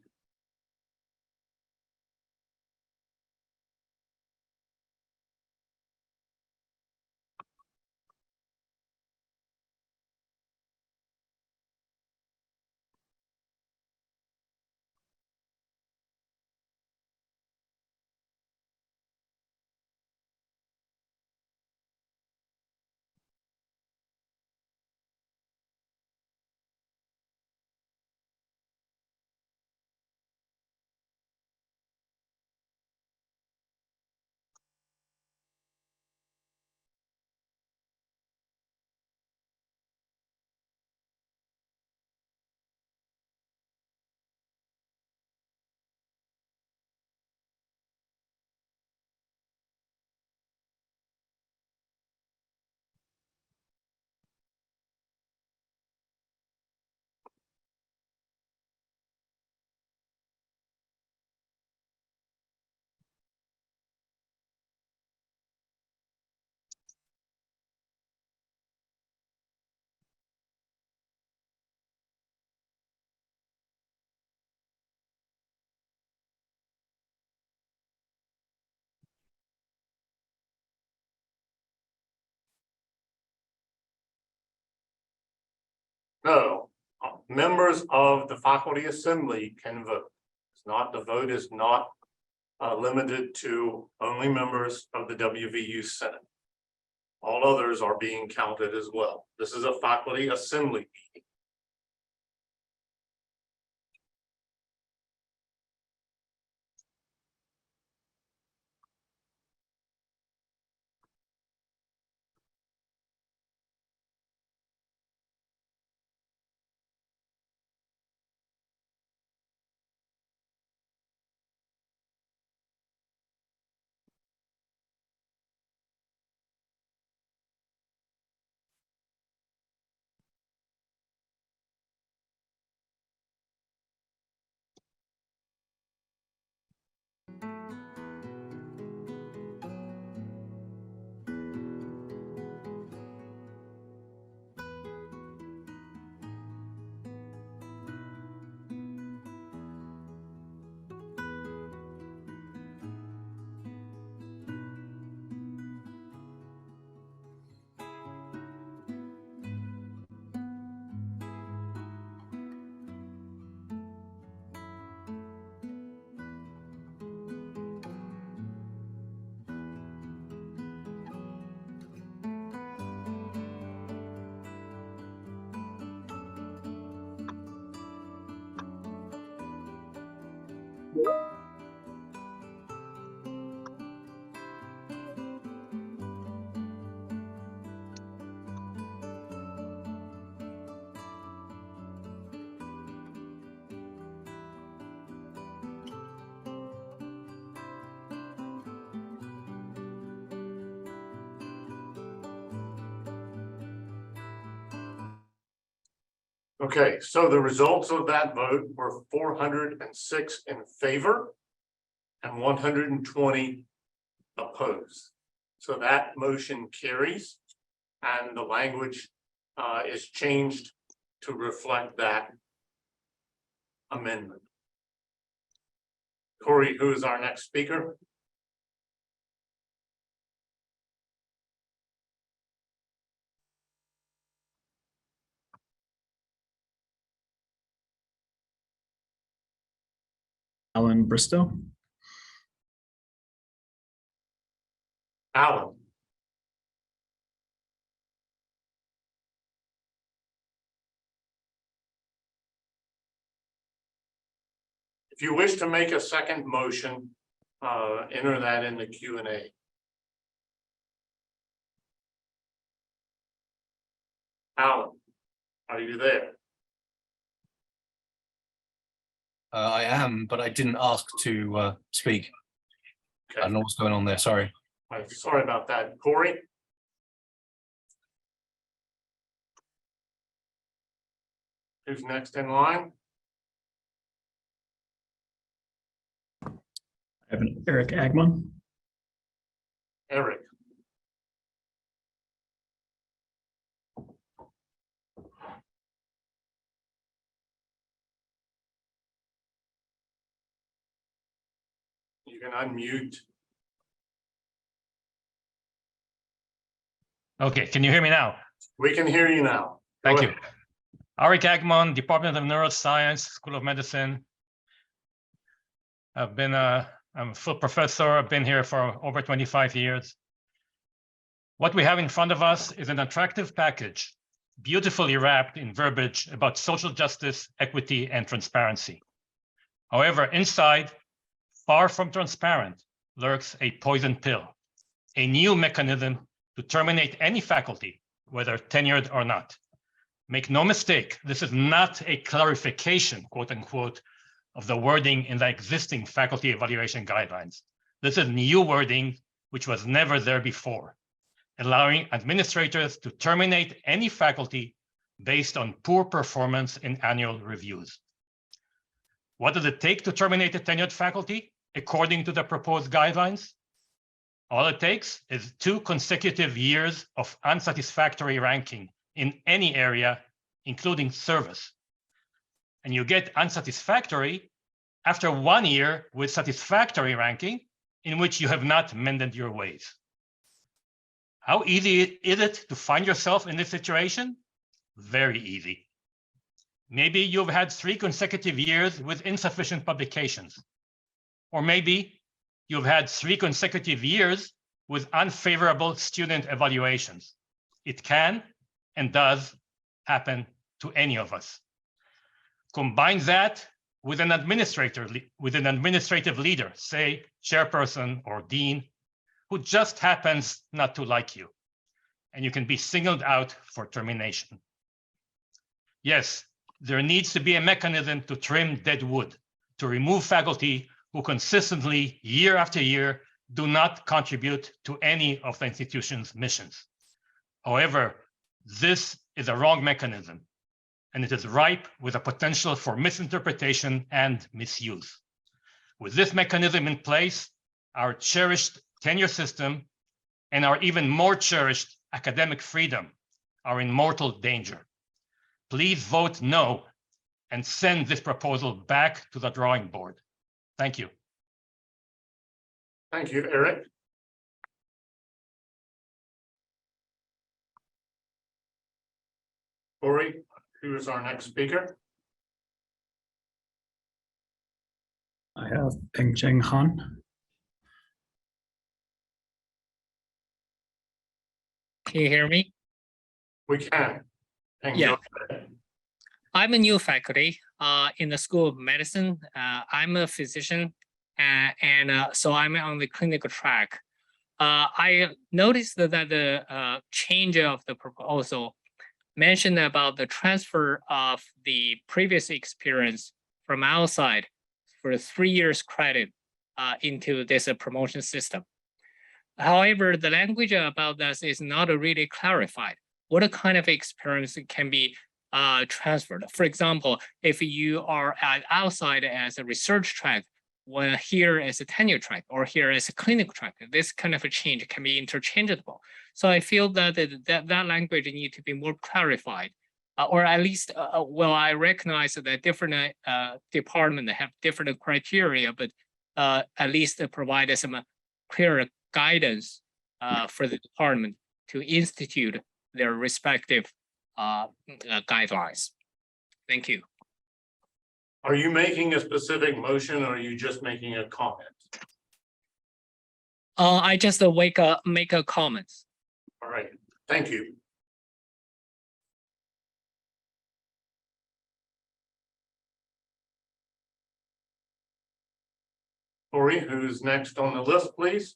No, members of the faculty assembly can vote. It's not, the vote is not limited to only members of the WVU Senate. All others are being counted as well. This is a faculty assembly meeting. Okay, so the results of that vote were 406 in favor and 120 opposed. So that motion carries, and the language is changed to reflect that amendment. Corey, who is our next speaker? Alan Bristow. Alan. If you wish to make a second motion, enter that in the Q&A. Alan, are you there? I am, but I didn't ask to speak. I don't know what's going on there. Sorry. I'm sorry about that. Corey? Who's next in line? I have an Eric Agman. Eric. You can unmute. Okay, can you hear me now? We can hear you now. Thank you. Eric Agman, Department of Neuroscience, School of Medicine. I'm a full professor. I've been here for over 25 years. What we have in front of us is an attractive package, beautifully wrapped in verbiage about social justice, equity, and transparency. However, inside, far from transparent, lurks a poison pill, a new mechanism to terminate any faculty, whether tenured or not. Make no mistake, this is not a clarification, quote unquote, of the wording in the existing faculty evaluation guidelines. This is new wording which was never there before, allowing administrators to terminate any faculty based on poor performance in annual reviews. What does it take to terminate a tenured faculty according to the proposed guidelines? All it takes is 2 consecutive years of unsatisfactory ranking in any area, including service. And you get unsatisfactory after 1 year with satisfactory ranking in which you have not mended your ways. How easy is it to find yourself in this situation? Very easy. Maybe you've had 3 consecutive years with insufficient publications. Or maybe you've had 3 consecutive years with unfavorable student evaluations. It can and does happen to any of us. Combine that with an administrative leader, say chairperson or dean, who just happens not to like you, and you can be singled out for termination. Yes, there needs to be a mechanism to trim dead wood, to remove faculty who consistently, year after year, do not contribute to any of the institution's missions. However, this is a wrong mechanism, and it is ripe with a potential for misinterpretation and misuse. With this mechanism in place, our cherished tenure system and our even more cherished academic freedom are in mortal danger. Please vote no and send this proposal back to the drawing board. Thank you. Thank you, Eric. Corey, who is our next speaker? I have Peng Cheng Han. Can you hear me? We can. Yeah. I'm a new faculty. in the School of Medicine. I'm a physician, so I'm on the clinical track. I noticed that the change of the proposal mentioned about the transfer of the previous experience from outside for 3 years credit into this promotion system. However, the language about this is not really clarified. What kind of experience can be transferred? For example, if you are outside as a research track, when here as a tenure track or here as a clinical track, this kind of a change can be interchangeable. So I feel that that language need to be more clarified, or at least, well, I recognize that different departments have different criteria, but at least provide some clearer guidance for the department to institute their respective guidelines. Thank you. Are you making a specific motion or are you just making a comment? I just make a comment. All right, thank you. Corey, who's next on the list, please?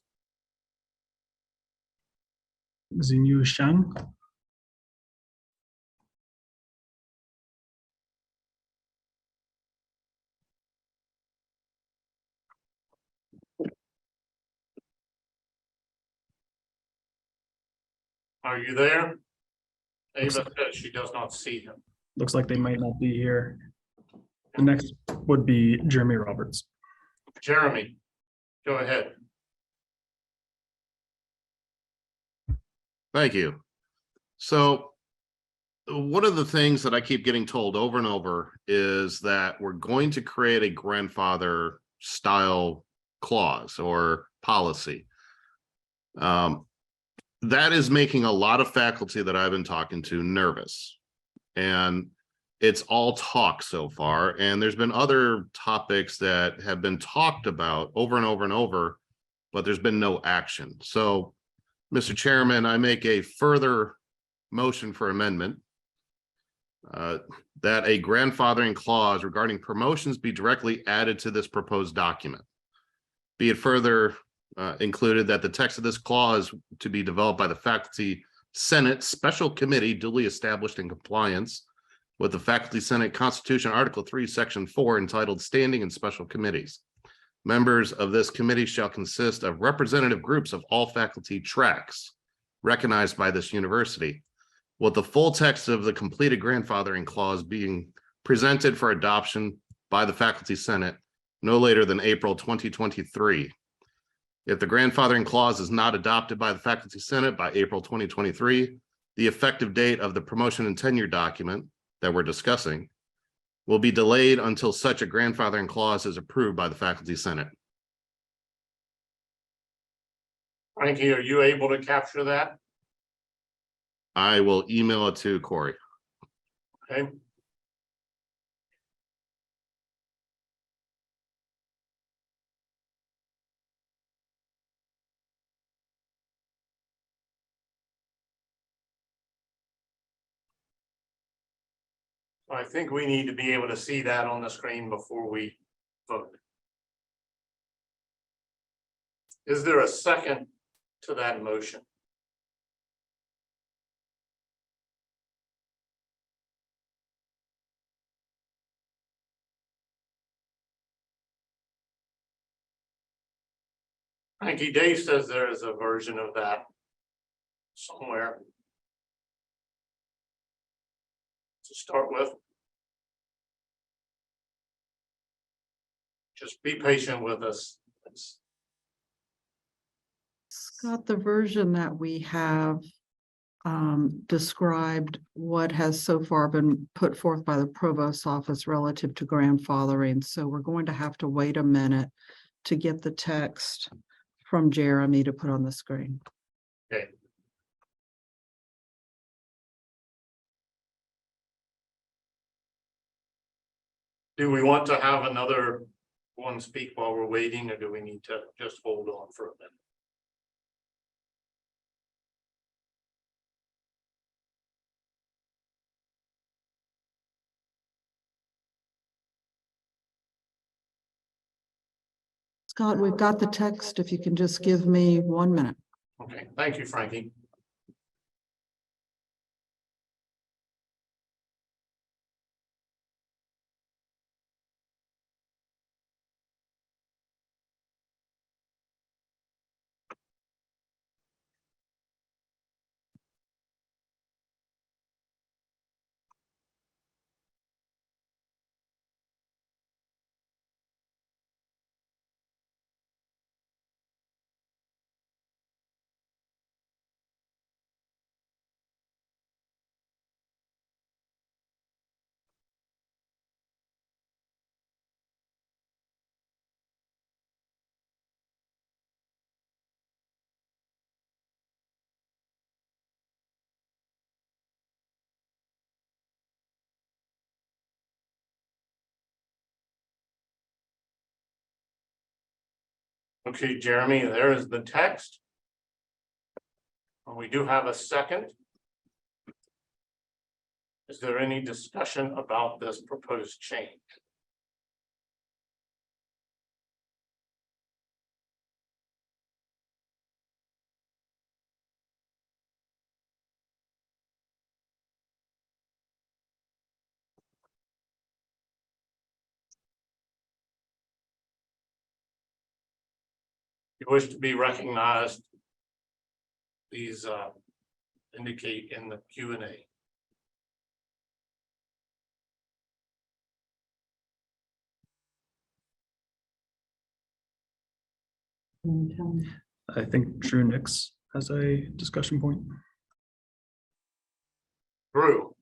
Xinyu Shang. Are you there? Ava says she does not see him. Looks like they might not be here. The next would be Jeremy Roberts. Jeremy, go ahead. Thank you. So one of the things that I keep getting told over and over is that we're going to create a grandfather style clause or policy. That is making a lot of faculty that I've been talking to nervous. And it's all talk so far. And there's been other topics that have been talked about over and over and over, but there's been no action. So, Mr. Chairman, I make a further motion for amendment that a grandfathering clause regarding promotions be directly added to this proposed document. Be it further included that the text of this clause to be developed by the Faculty Senate Special Committee duly established in compliance with the Faculty Senate Constitution, Article 3, Section 4, entitled Standing and Special Committees. Members of this committee shall consist of representative groups of all faculty tracks recognized by this university, with the full text of the completed grandfathering clause being presented for adoption by the Faculty Senate no later than April 2023. If the grandfathering clause is not adopted by the Faculty Senate by April 2023, the effective date of the promotion and tenure document that we're discussing will be delayed until such a grandfathering clause is approved by the Faculty Senate. Frankie, are you able to capture that? I will email it to Corey. Okay. I think we need to be able to see that on the screen before we vote. Is there a second to that motion? Frankie, Dave says there is a version of that somewhere to start with. Just be patient with us. Scott, the version that we have described what has so far been put forth by the Provost's office relative to grandfathering. So we're going to have to wait a minute to get the text from Jeremy to put on the screen. Okay. Do we want to have another one speak while we're waiting, or do we need to just hold on for a minute? Scott, we've got the text. If you can just give me 1 minute. Okay, thank you, Frankie. Okay, Jeremy, there is the text. And we do have a second. Is there any discussion about this proposed change? You wish to be recognized, please indicate in the Q&A. I think Drew Nix has a discussion point. Drew.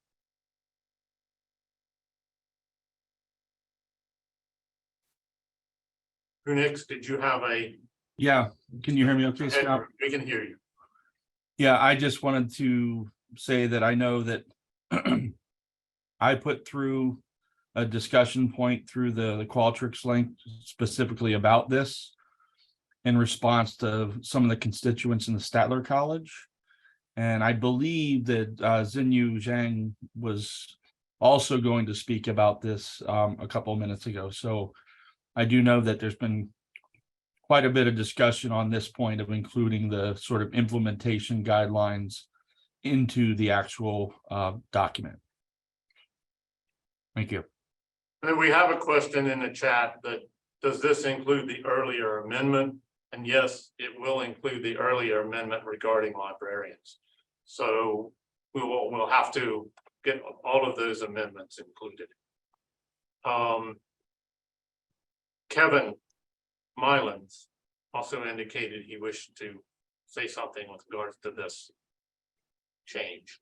Drew Nix, did you have a? Yeah, can you hear me okay, Scott? We can hear you. Yeah, I just wanted to say that I know that I put through a discussion point through the Qualtrics link specifically about this in response to some of the constituents in the Statler College. And I believe that Xinyu Zhang was also going to speak about this a couple of minutes ago. So I do know that there's been quite a bit of discussion on this point of including the sort of implementation guidelines into the actual document. Thank you. And we have a question in the chat that, does this include the earlier amendment? And yes, it will include the earlier amendment regarding librarians. So we'll have to get all of those amendments included. Kevin Mylans also indicated he wished to say something with regards to this change.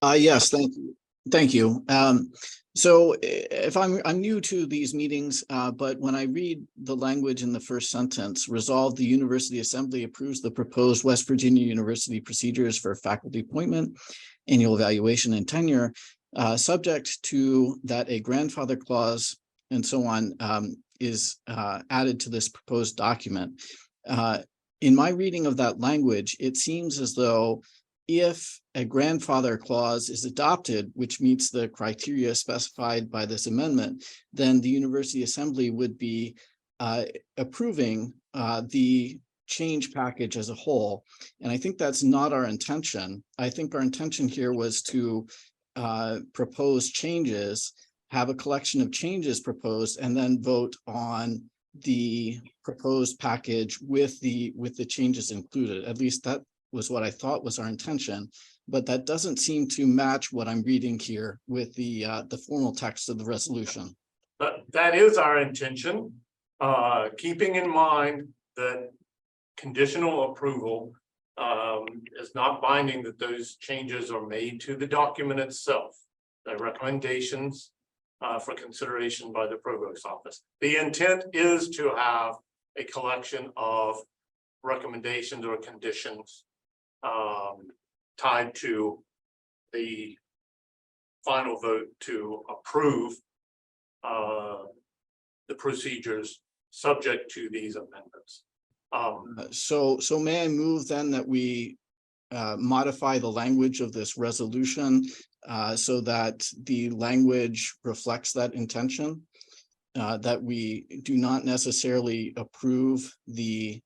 Yes, thank you. Thank you. So if I'm new to these meetings, but when I read the language in the first sentence, resolve the University Assembly approves the proposed West Virginia University procedures for faculty appointment, annual evaluation and tenure, subject to that a grandfather clause and so on is added to this proposed document. In my reading of that language, it seems as though if a grandfather clause is adopted, which meets the criteria specified by this amendment, then the University Assembly would be approving the change package as a whole. And I think that's not our intention. I think our intention here was to propose changes, have a collection of changes proposed, and then vote on the proposed package with the changes included. At least that was what I thought was our intention, but that doesn't seem to match what I'm reading here with the formal text of the resolution. But that is our intention, keeping in mind that conditional approval is not binding, that those changes are made to the document itself. The recommendations for consideration by the Provost's office. The intent is to have a collection of recommendations or conditions tied to the final vote to approve the procedures subject to these amendments. So may I move then that we modify the language of this resolution so that the language reflects that intention? that we do not necessarily approve the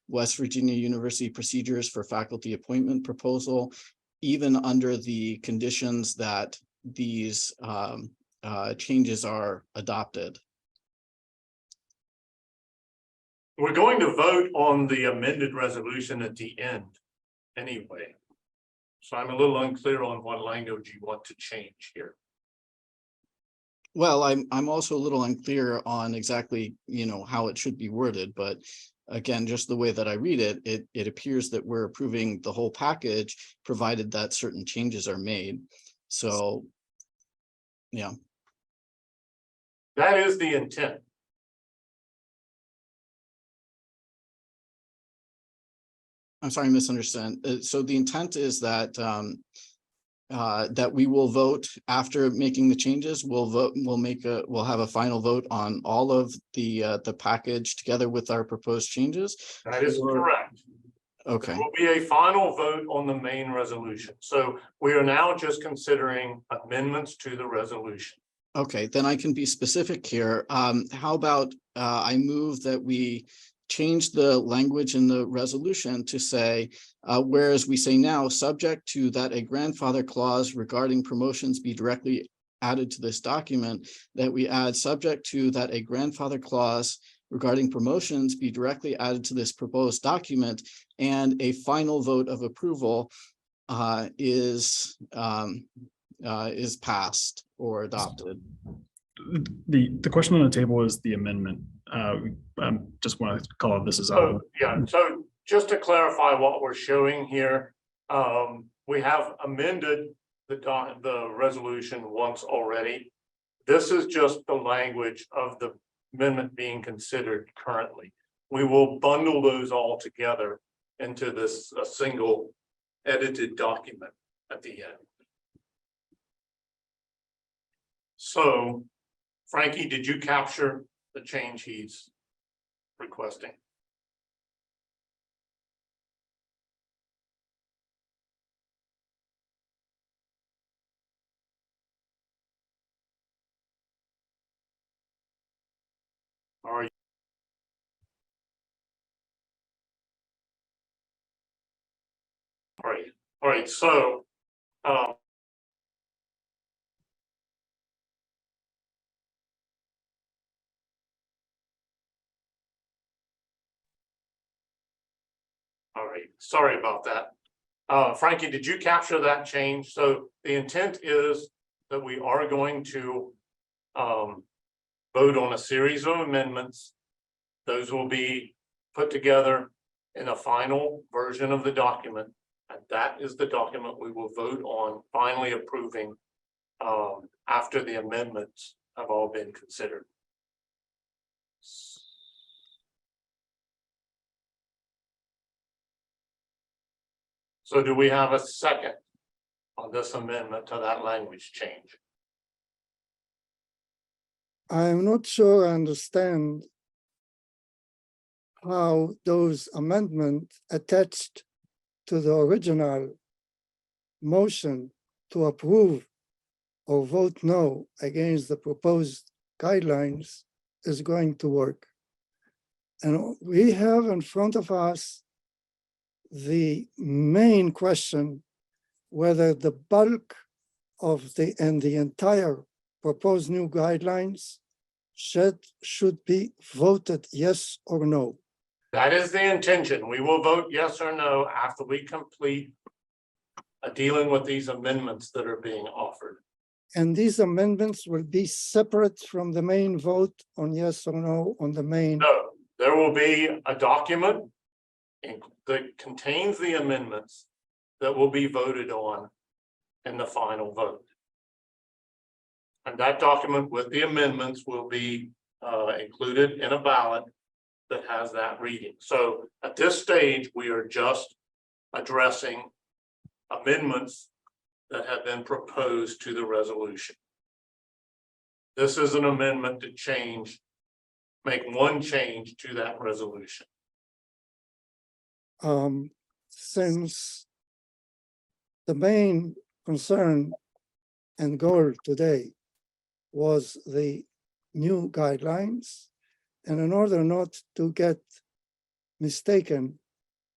West Virginia University procedures for faculty appointment proposal, even under the conditions that these changes are adopted. We're going to vote on the amended resolution at the end anyway. So I'm a little unclear on what language you want to change here. Well, I'm also a little unclear on exactly, how it should be worded, but again, just the way that I read it, it appears that we're approving the whole package, provided that certain changes are made. So, yeah. That is the intent. I'm sorry, I misunderstand. So the intent is that that we will vote after making the changes. We'll vote. We'll have a final vote on all of the package together with our proposed changes. That is correct. Okay. There will be a final vote on the main resolution. So we are now just considering amendments to the resolution. Okay, then I can be specific here. How about I move that we change the language in the resolution to say, whereas we say now, subject to that a grandfather clause regarding promotions be directly added to this document, that we add subject to that a grandfather clause regarding promotions be directly added to this proposed document, and a final vote of approval is passed or adopted. The question on the table is the amendment. Just want to call this as So, yeah, so just to clarify what we're showing here, we have amended the resolution once already. This is just the language of the amendment being considered currently. We will bundle those all together into this a single edited document at the end. So, Frankie, did you capture the change he's requesting? All right. All right, so all right, sorry about that. Frankie, did you capture that change? So the intent is that we are going to vote on a series of amendments. Those will be put together in a final version of the document. And that is the document we will vote on finally approving after the amendments have all been considered. So do we have a second on this amendment to that language change? I'm not sure I understand how those amendments attached to the original motion to approve or vote no against the proposed guidelines is going to work. And we have in front of us the main question, whether the bulk of the entire proposed new guidelines should be voted yes or no. That is the intention. We will vote yes or no after we complete dealing with these amendments that are being offered. And these amendments will be separate from the main vote on yes or no on the main. No, there will be a document that contains the amendments that will be voted on in the final vote. And that document with the amendments will be included in a ballot that has that reading. So at this stage, we are just addressing amendments that have been proposed to the resolution. This is an amendment to make one change to that resolution. Since the main concern and goal today was the new guidelines. And in order not to get mistaken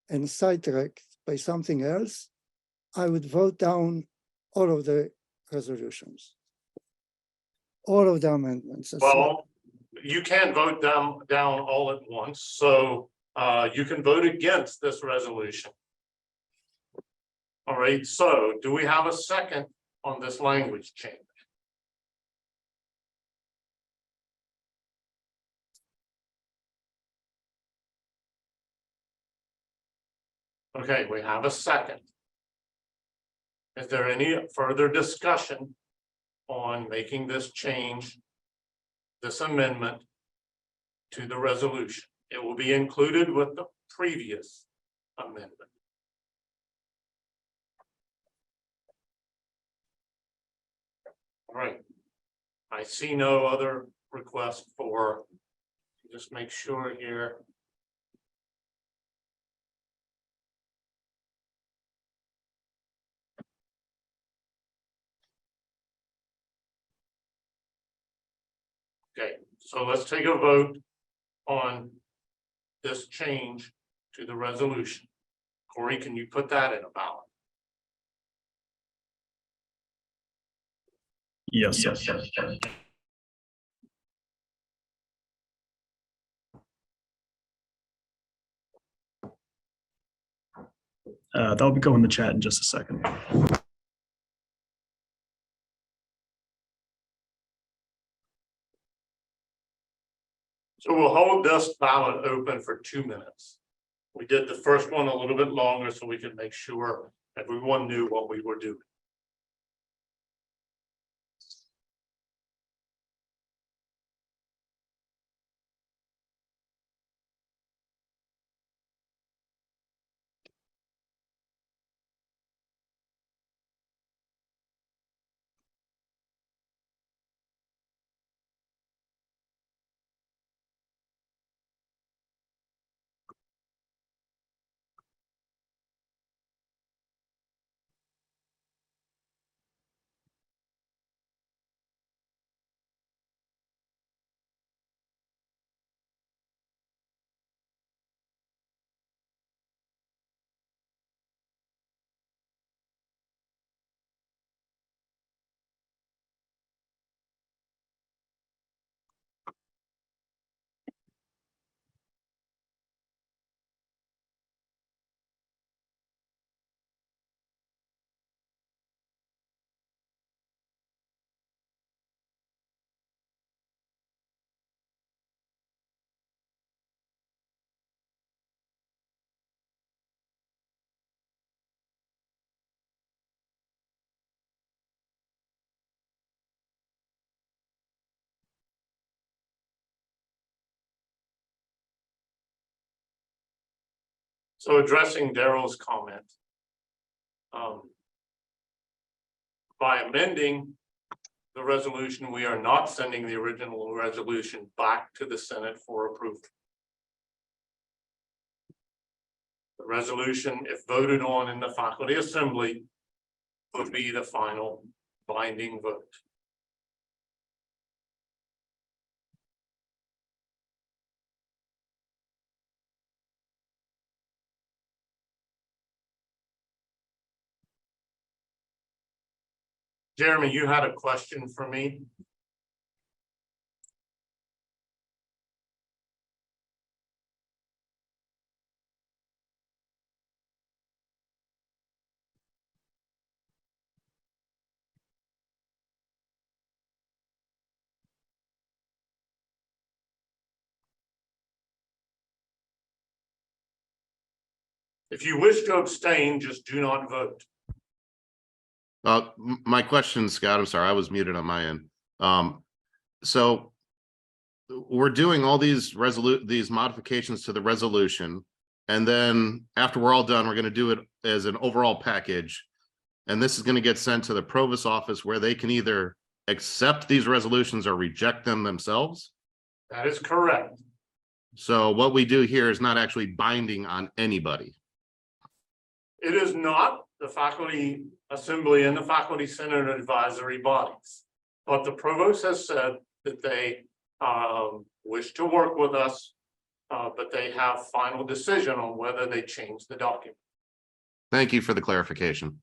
and sidetracked by something else, I would vote down all of the resolutions. All of the amendments. as well. Well, you can't vote down all at once, so you can vote against this resolution. All right, so do we have a second on this language change? Okay, we have a second. Is there any further discussion on making this change, this amendment to the resolution? It will be included with the previous amendment. All right. I see no other request for, just make sure here. Okay, so let's take a vote on this change to the resolution. Corey, can you put that in a ballot? Yes. That'll be going in the chat in just a second. So we'll hold this ballot open for 2 minutes. We did the first one a little bit longer so we could make sure everyone knew what we were doing. So addressing Daryl's comment. By amending the resolution, we are not sending the original resolution back to the Senate for approval. The resolution, if voted on in the faculty assembly, would be the final binding vote. Jeremy, you had a question for me? If you wish to abstain, just do not vote. My question, Scott, I'm sorry, I was muted on my end. So we're doing all these modifications to the resolution. And then after we're all done, we're going to do it as an overall package. And this is going to get sent to the provost office where they can either accept these resolutions or reject them themselves. That is correct. So what we do here is not actually binding on anybody. It is not the faculty assembly and the faculty senate advisory bodies. But the provost has said that they wish to work with us, but they have final decision on whether they change the document. Thank you for the clarification.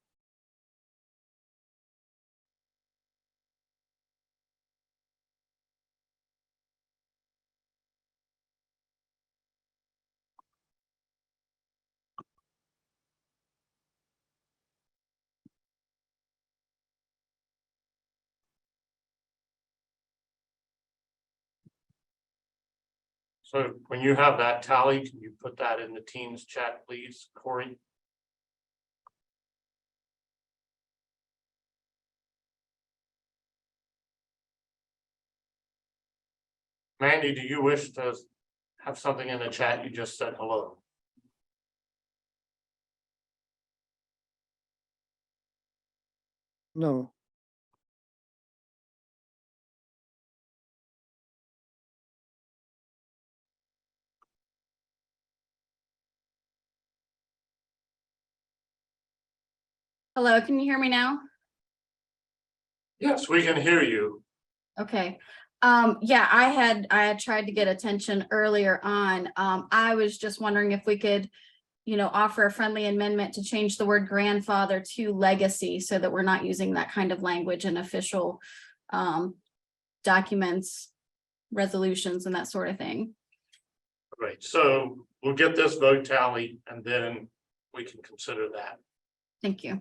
So when you have that tally, can you put that in the Teams chat, please, Corey? Mandy, do you wish to have something in the chat? You just said hello. No. Hello, can you hear me now? Yes, we can hear you. Okay. Yeah, I had tried to get attention earlier on. I was just wondering if we could, offer a friendly amendment to change the word grandfather to legacy so that we're not using that kind of language in official documents, resolutions, and that sort of thing. Great, so we'll get this vote tally and then we can consider that. Thank you.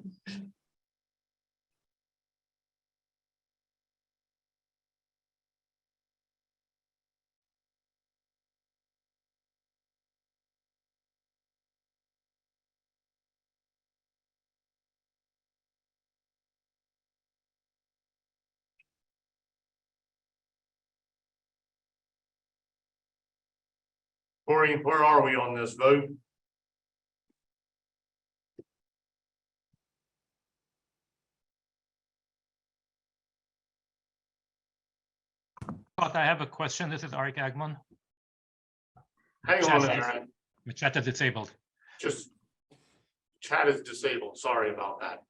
Corey, where are we on this vote? Scott, I have a question. This is Arik Agman. Hang on a minute. The chat is disabled. Just chat is disabled. Sorry about that.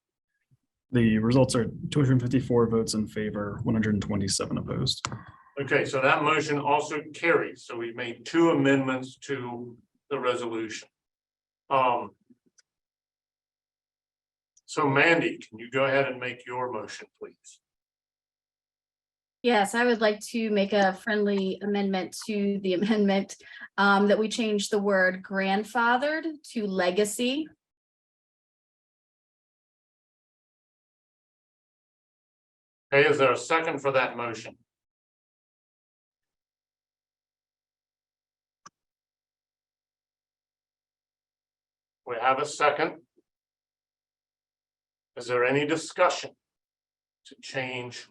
The results are 254 votes in favor, 127 opposed. Okay, so that motion also carries. So we made 2 amendments to the resolution. So Mandy, can you go ahead and make your motion, please? Yes, I would like to make a friendly amendment to the amendment that we change the word grandfathered to legacy. Okay, is there a second for that motion? We have a second. Is there any discussion to change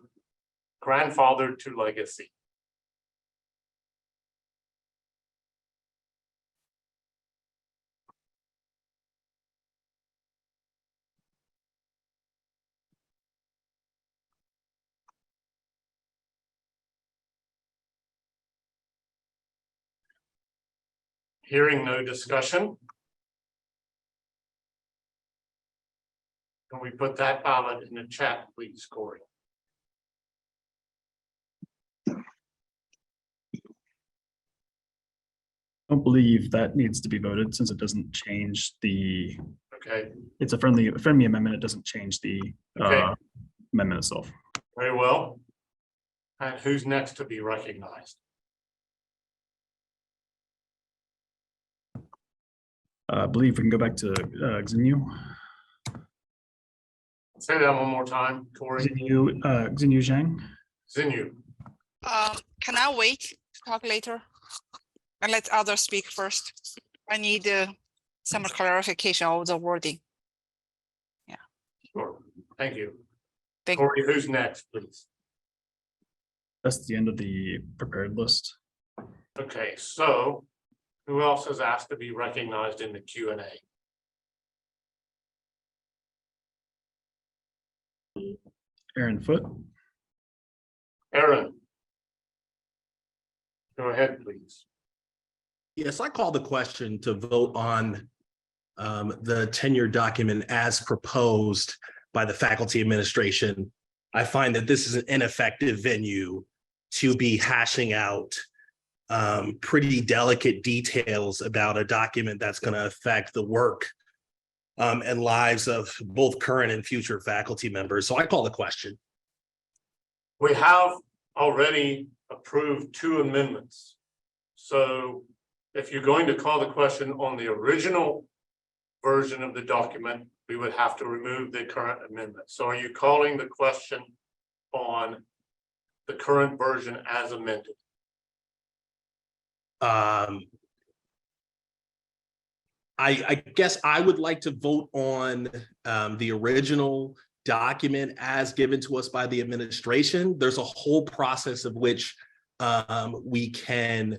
grandfather to legacy? Hearing no discussion. Can we put that ballot in the chat, please, Corey? I don't believe that needs to be voted since it doesn't change the, Okay, it's a friendly amendment. It doesn't change the Okay. amendment itself. very well. And who's next to be recognized? I believe we can go back to Xinyu. Say that one more time, Corey. Xinyu Zhang. Xinyu. Can I wait to talk later? And let others speak first. I need some clarification of the wording. Sure, thank you. Thank Corey, who's next, please? That's the end of the prepared list. Okay, so who else has asked to be recognized in the Q&A? Aaron Foote. Aaron. Go ahead, please. Yes, I call the question to vote on the tenure document as proposed by the faculty administration. I find that this is an ineffective venue to be hashing out pretty delicate details about a document that's going to affect the work and lives of both current and future faculty members. So I call the question. We have already approved 2 amendments. So if you're going to call the question on the original version of the document, we would have to remove the current amendment. So are you calling the question on the current version as amended? I guess I would like to vote on the original document as given to us by the administration. There's a whole process of which we can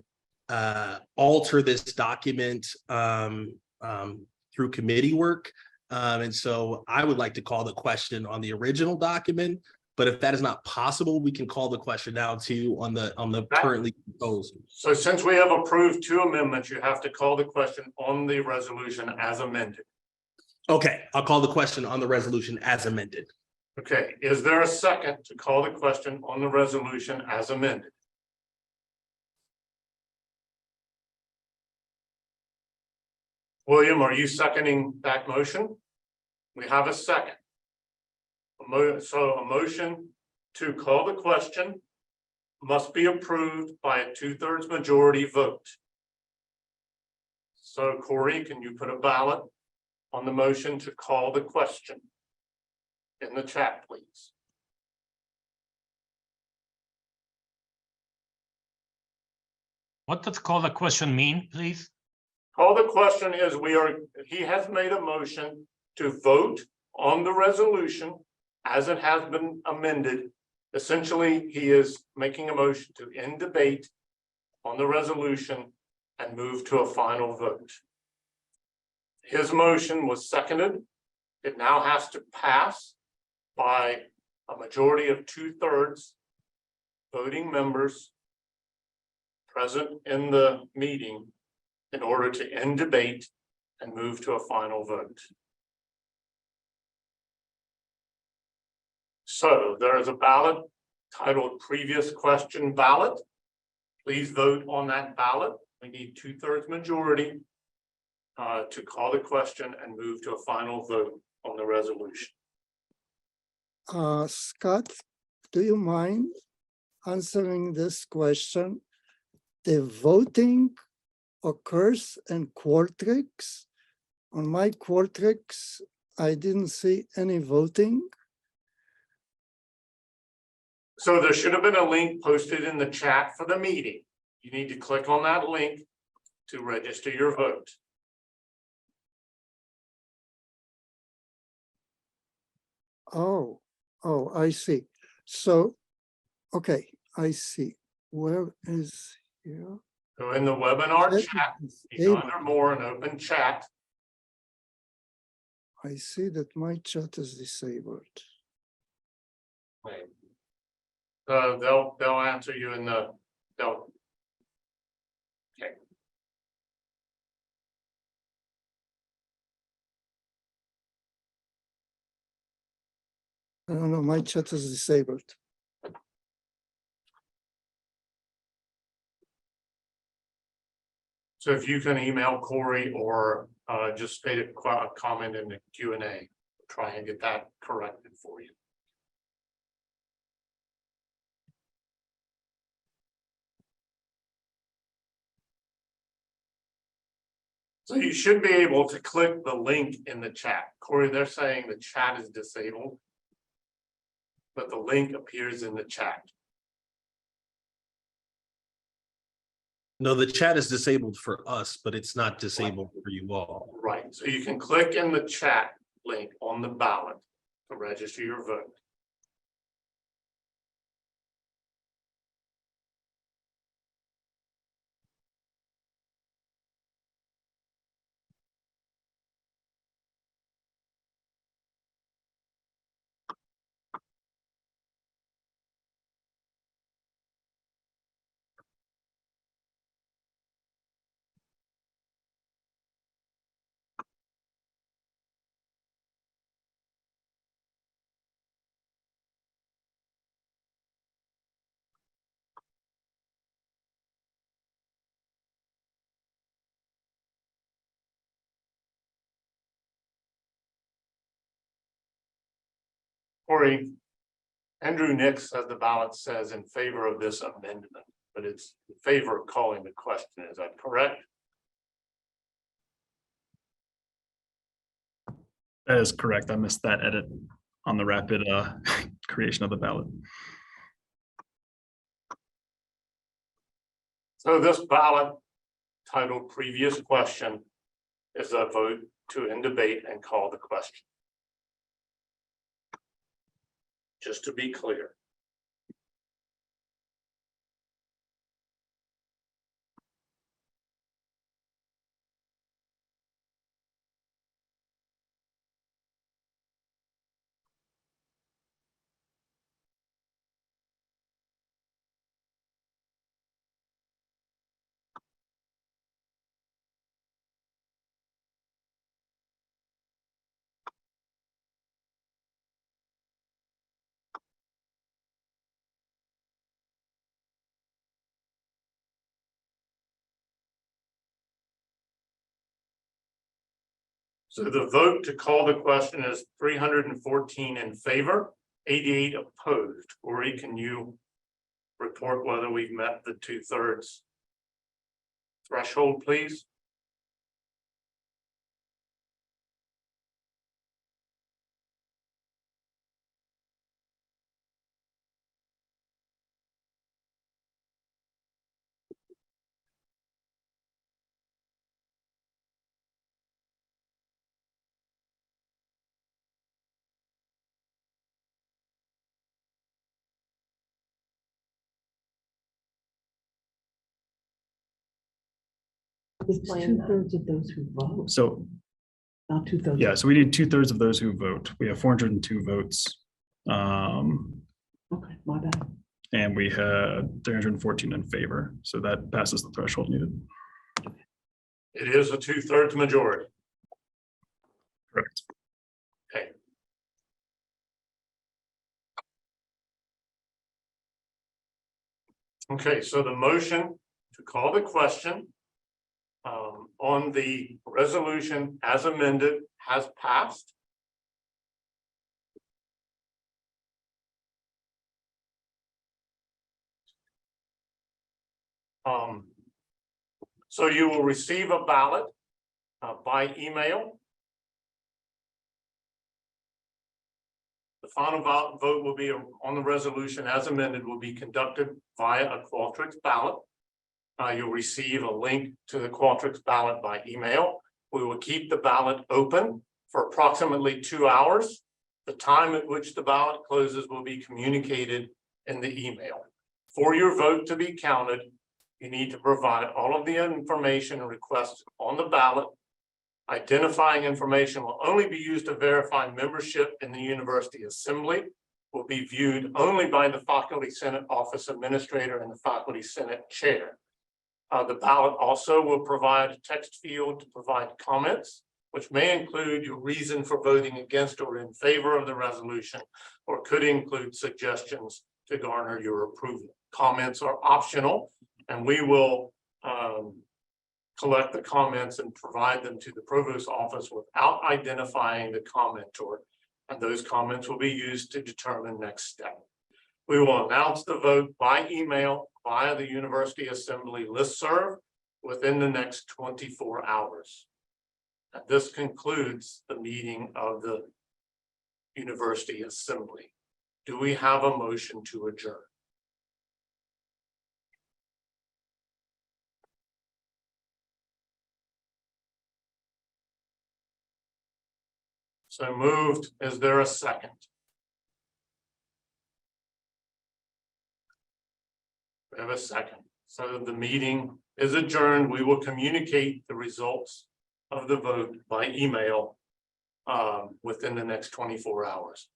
alter this document through committee work. And so I would like to call the question on the original document, but if that is not possible, we can call the question now too on the currently proposed. So since we have approved 2 amendments, you have to call the question on the resolution as amended. Okay, I'll call the question on the resolution as amended. Okay, is there a second to call the question on the resolution as amended? William, are you seconding that motion? We have a second. So a motion to call the question must be approved by a 2/3 majority vote. So Corey, can you put a ballot on the motion to call the question in the chat, please? What does call the question mean, please? Call the question is he has made a motion to vote on the resolution as it has been amended. Essentially, he is making a motion to end debate on the resolution and move to a final vote. His motion was seconded. It now has to pass by a majority of 2/3 voting members present in the meeting in order to end debate and move to a final vote. So there is a ballot titled Previous Question Ballot. Please vote on that ballot. We need 2/3 majority to call the question and move to a final vote on the resolution. Scott, do you mind answering this question? The voting occurs in Qualtrics. On my Qualtrics, I didn't see any voting. So there should have been a link posted in the chat for the meeting. You need to click on that link to register your vote. Oh, I see. So, okay, I see. Where is here? So in the webinar That chat, is you go able- under more and open chat. I see that my chat is disabled. They'll answer you in the, okay. I don't know, my chat is disabled. So if you can email Corey or just state a comment in the Q&A, try and get that corrected for you. So you should be able to click the link in the chat. Corey, they're saying the chat is disabled, but the link appears in the chat. No, the chat is disabled for us, but it's not disabled for you all. Right, so you can click in the chat link on the ballot to register your vote. Corey, Andrew Nix, as the ballot says, in favor of this amendment, but it's in favor of calling the question. Is that correct? That is correct. I missed that edit on the rapid creation of the ballot. So this ballot titled previous question is a vote to end debate and call the question. Just to be clear. So the vote to call the question is 314 in favor, 88 opposed. Ori, can you report whether we've met the 2/3 threshold, please? It's 2/3 of those who vote. So, Not 2/3. yeah, so we need 2/3 of those who vote. We have 402 votes. Okay, my bad. And we had 314 in favor. So that passes the threshold needed. It is a 2/3 majority. Correct. Okay. Okay, so the motion to call the question on the resolution as amended has passed. So you will receive a ballot by email. The final vote will be on the resolution as amended will be conducted via a Qualtrics ballot. You'll receive a link to the Qualtrics ballot by email. We will keep the ballot open for approximately 2 hours. The time at which the ballot closes will be communicated in the email. For your vote to be counted, you need to provide all of the information requested on the ballot. Identifying information will only be used to verify membership in the University Assembly, will be viewed only by the Faculty Senate Office Administrator and the Faculty Senate Chair. The ballot also will provide a text field to provide comments, which may include your reason for voting against or in favor of the resolution, or could include suggestions to garner your approval. Comments are optional, and we will collect the comments and provide them to the Provost's office without identifying the commenter, and those comments will be used to determine next step. We will announce the vote by email via the University Assembly listserv within the next 24 hours. And this concludes the meeting of the University Assembly. Do we have a motion to adjourn? So moved. Is there a second? We have a second. So the meeting is adjourned. We will communicate the results of the vote by email within the next 24 hours.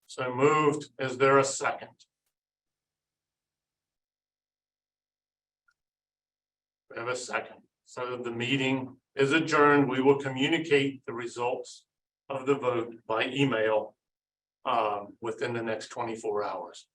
So moved. Is there a second? We have a second. So the meeting is adjourned. We will communicate the results of the vote by email within the next 24 hours.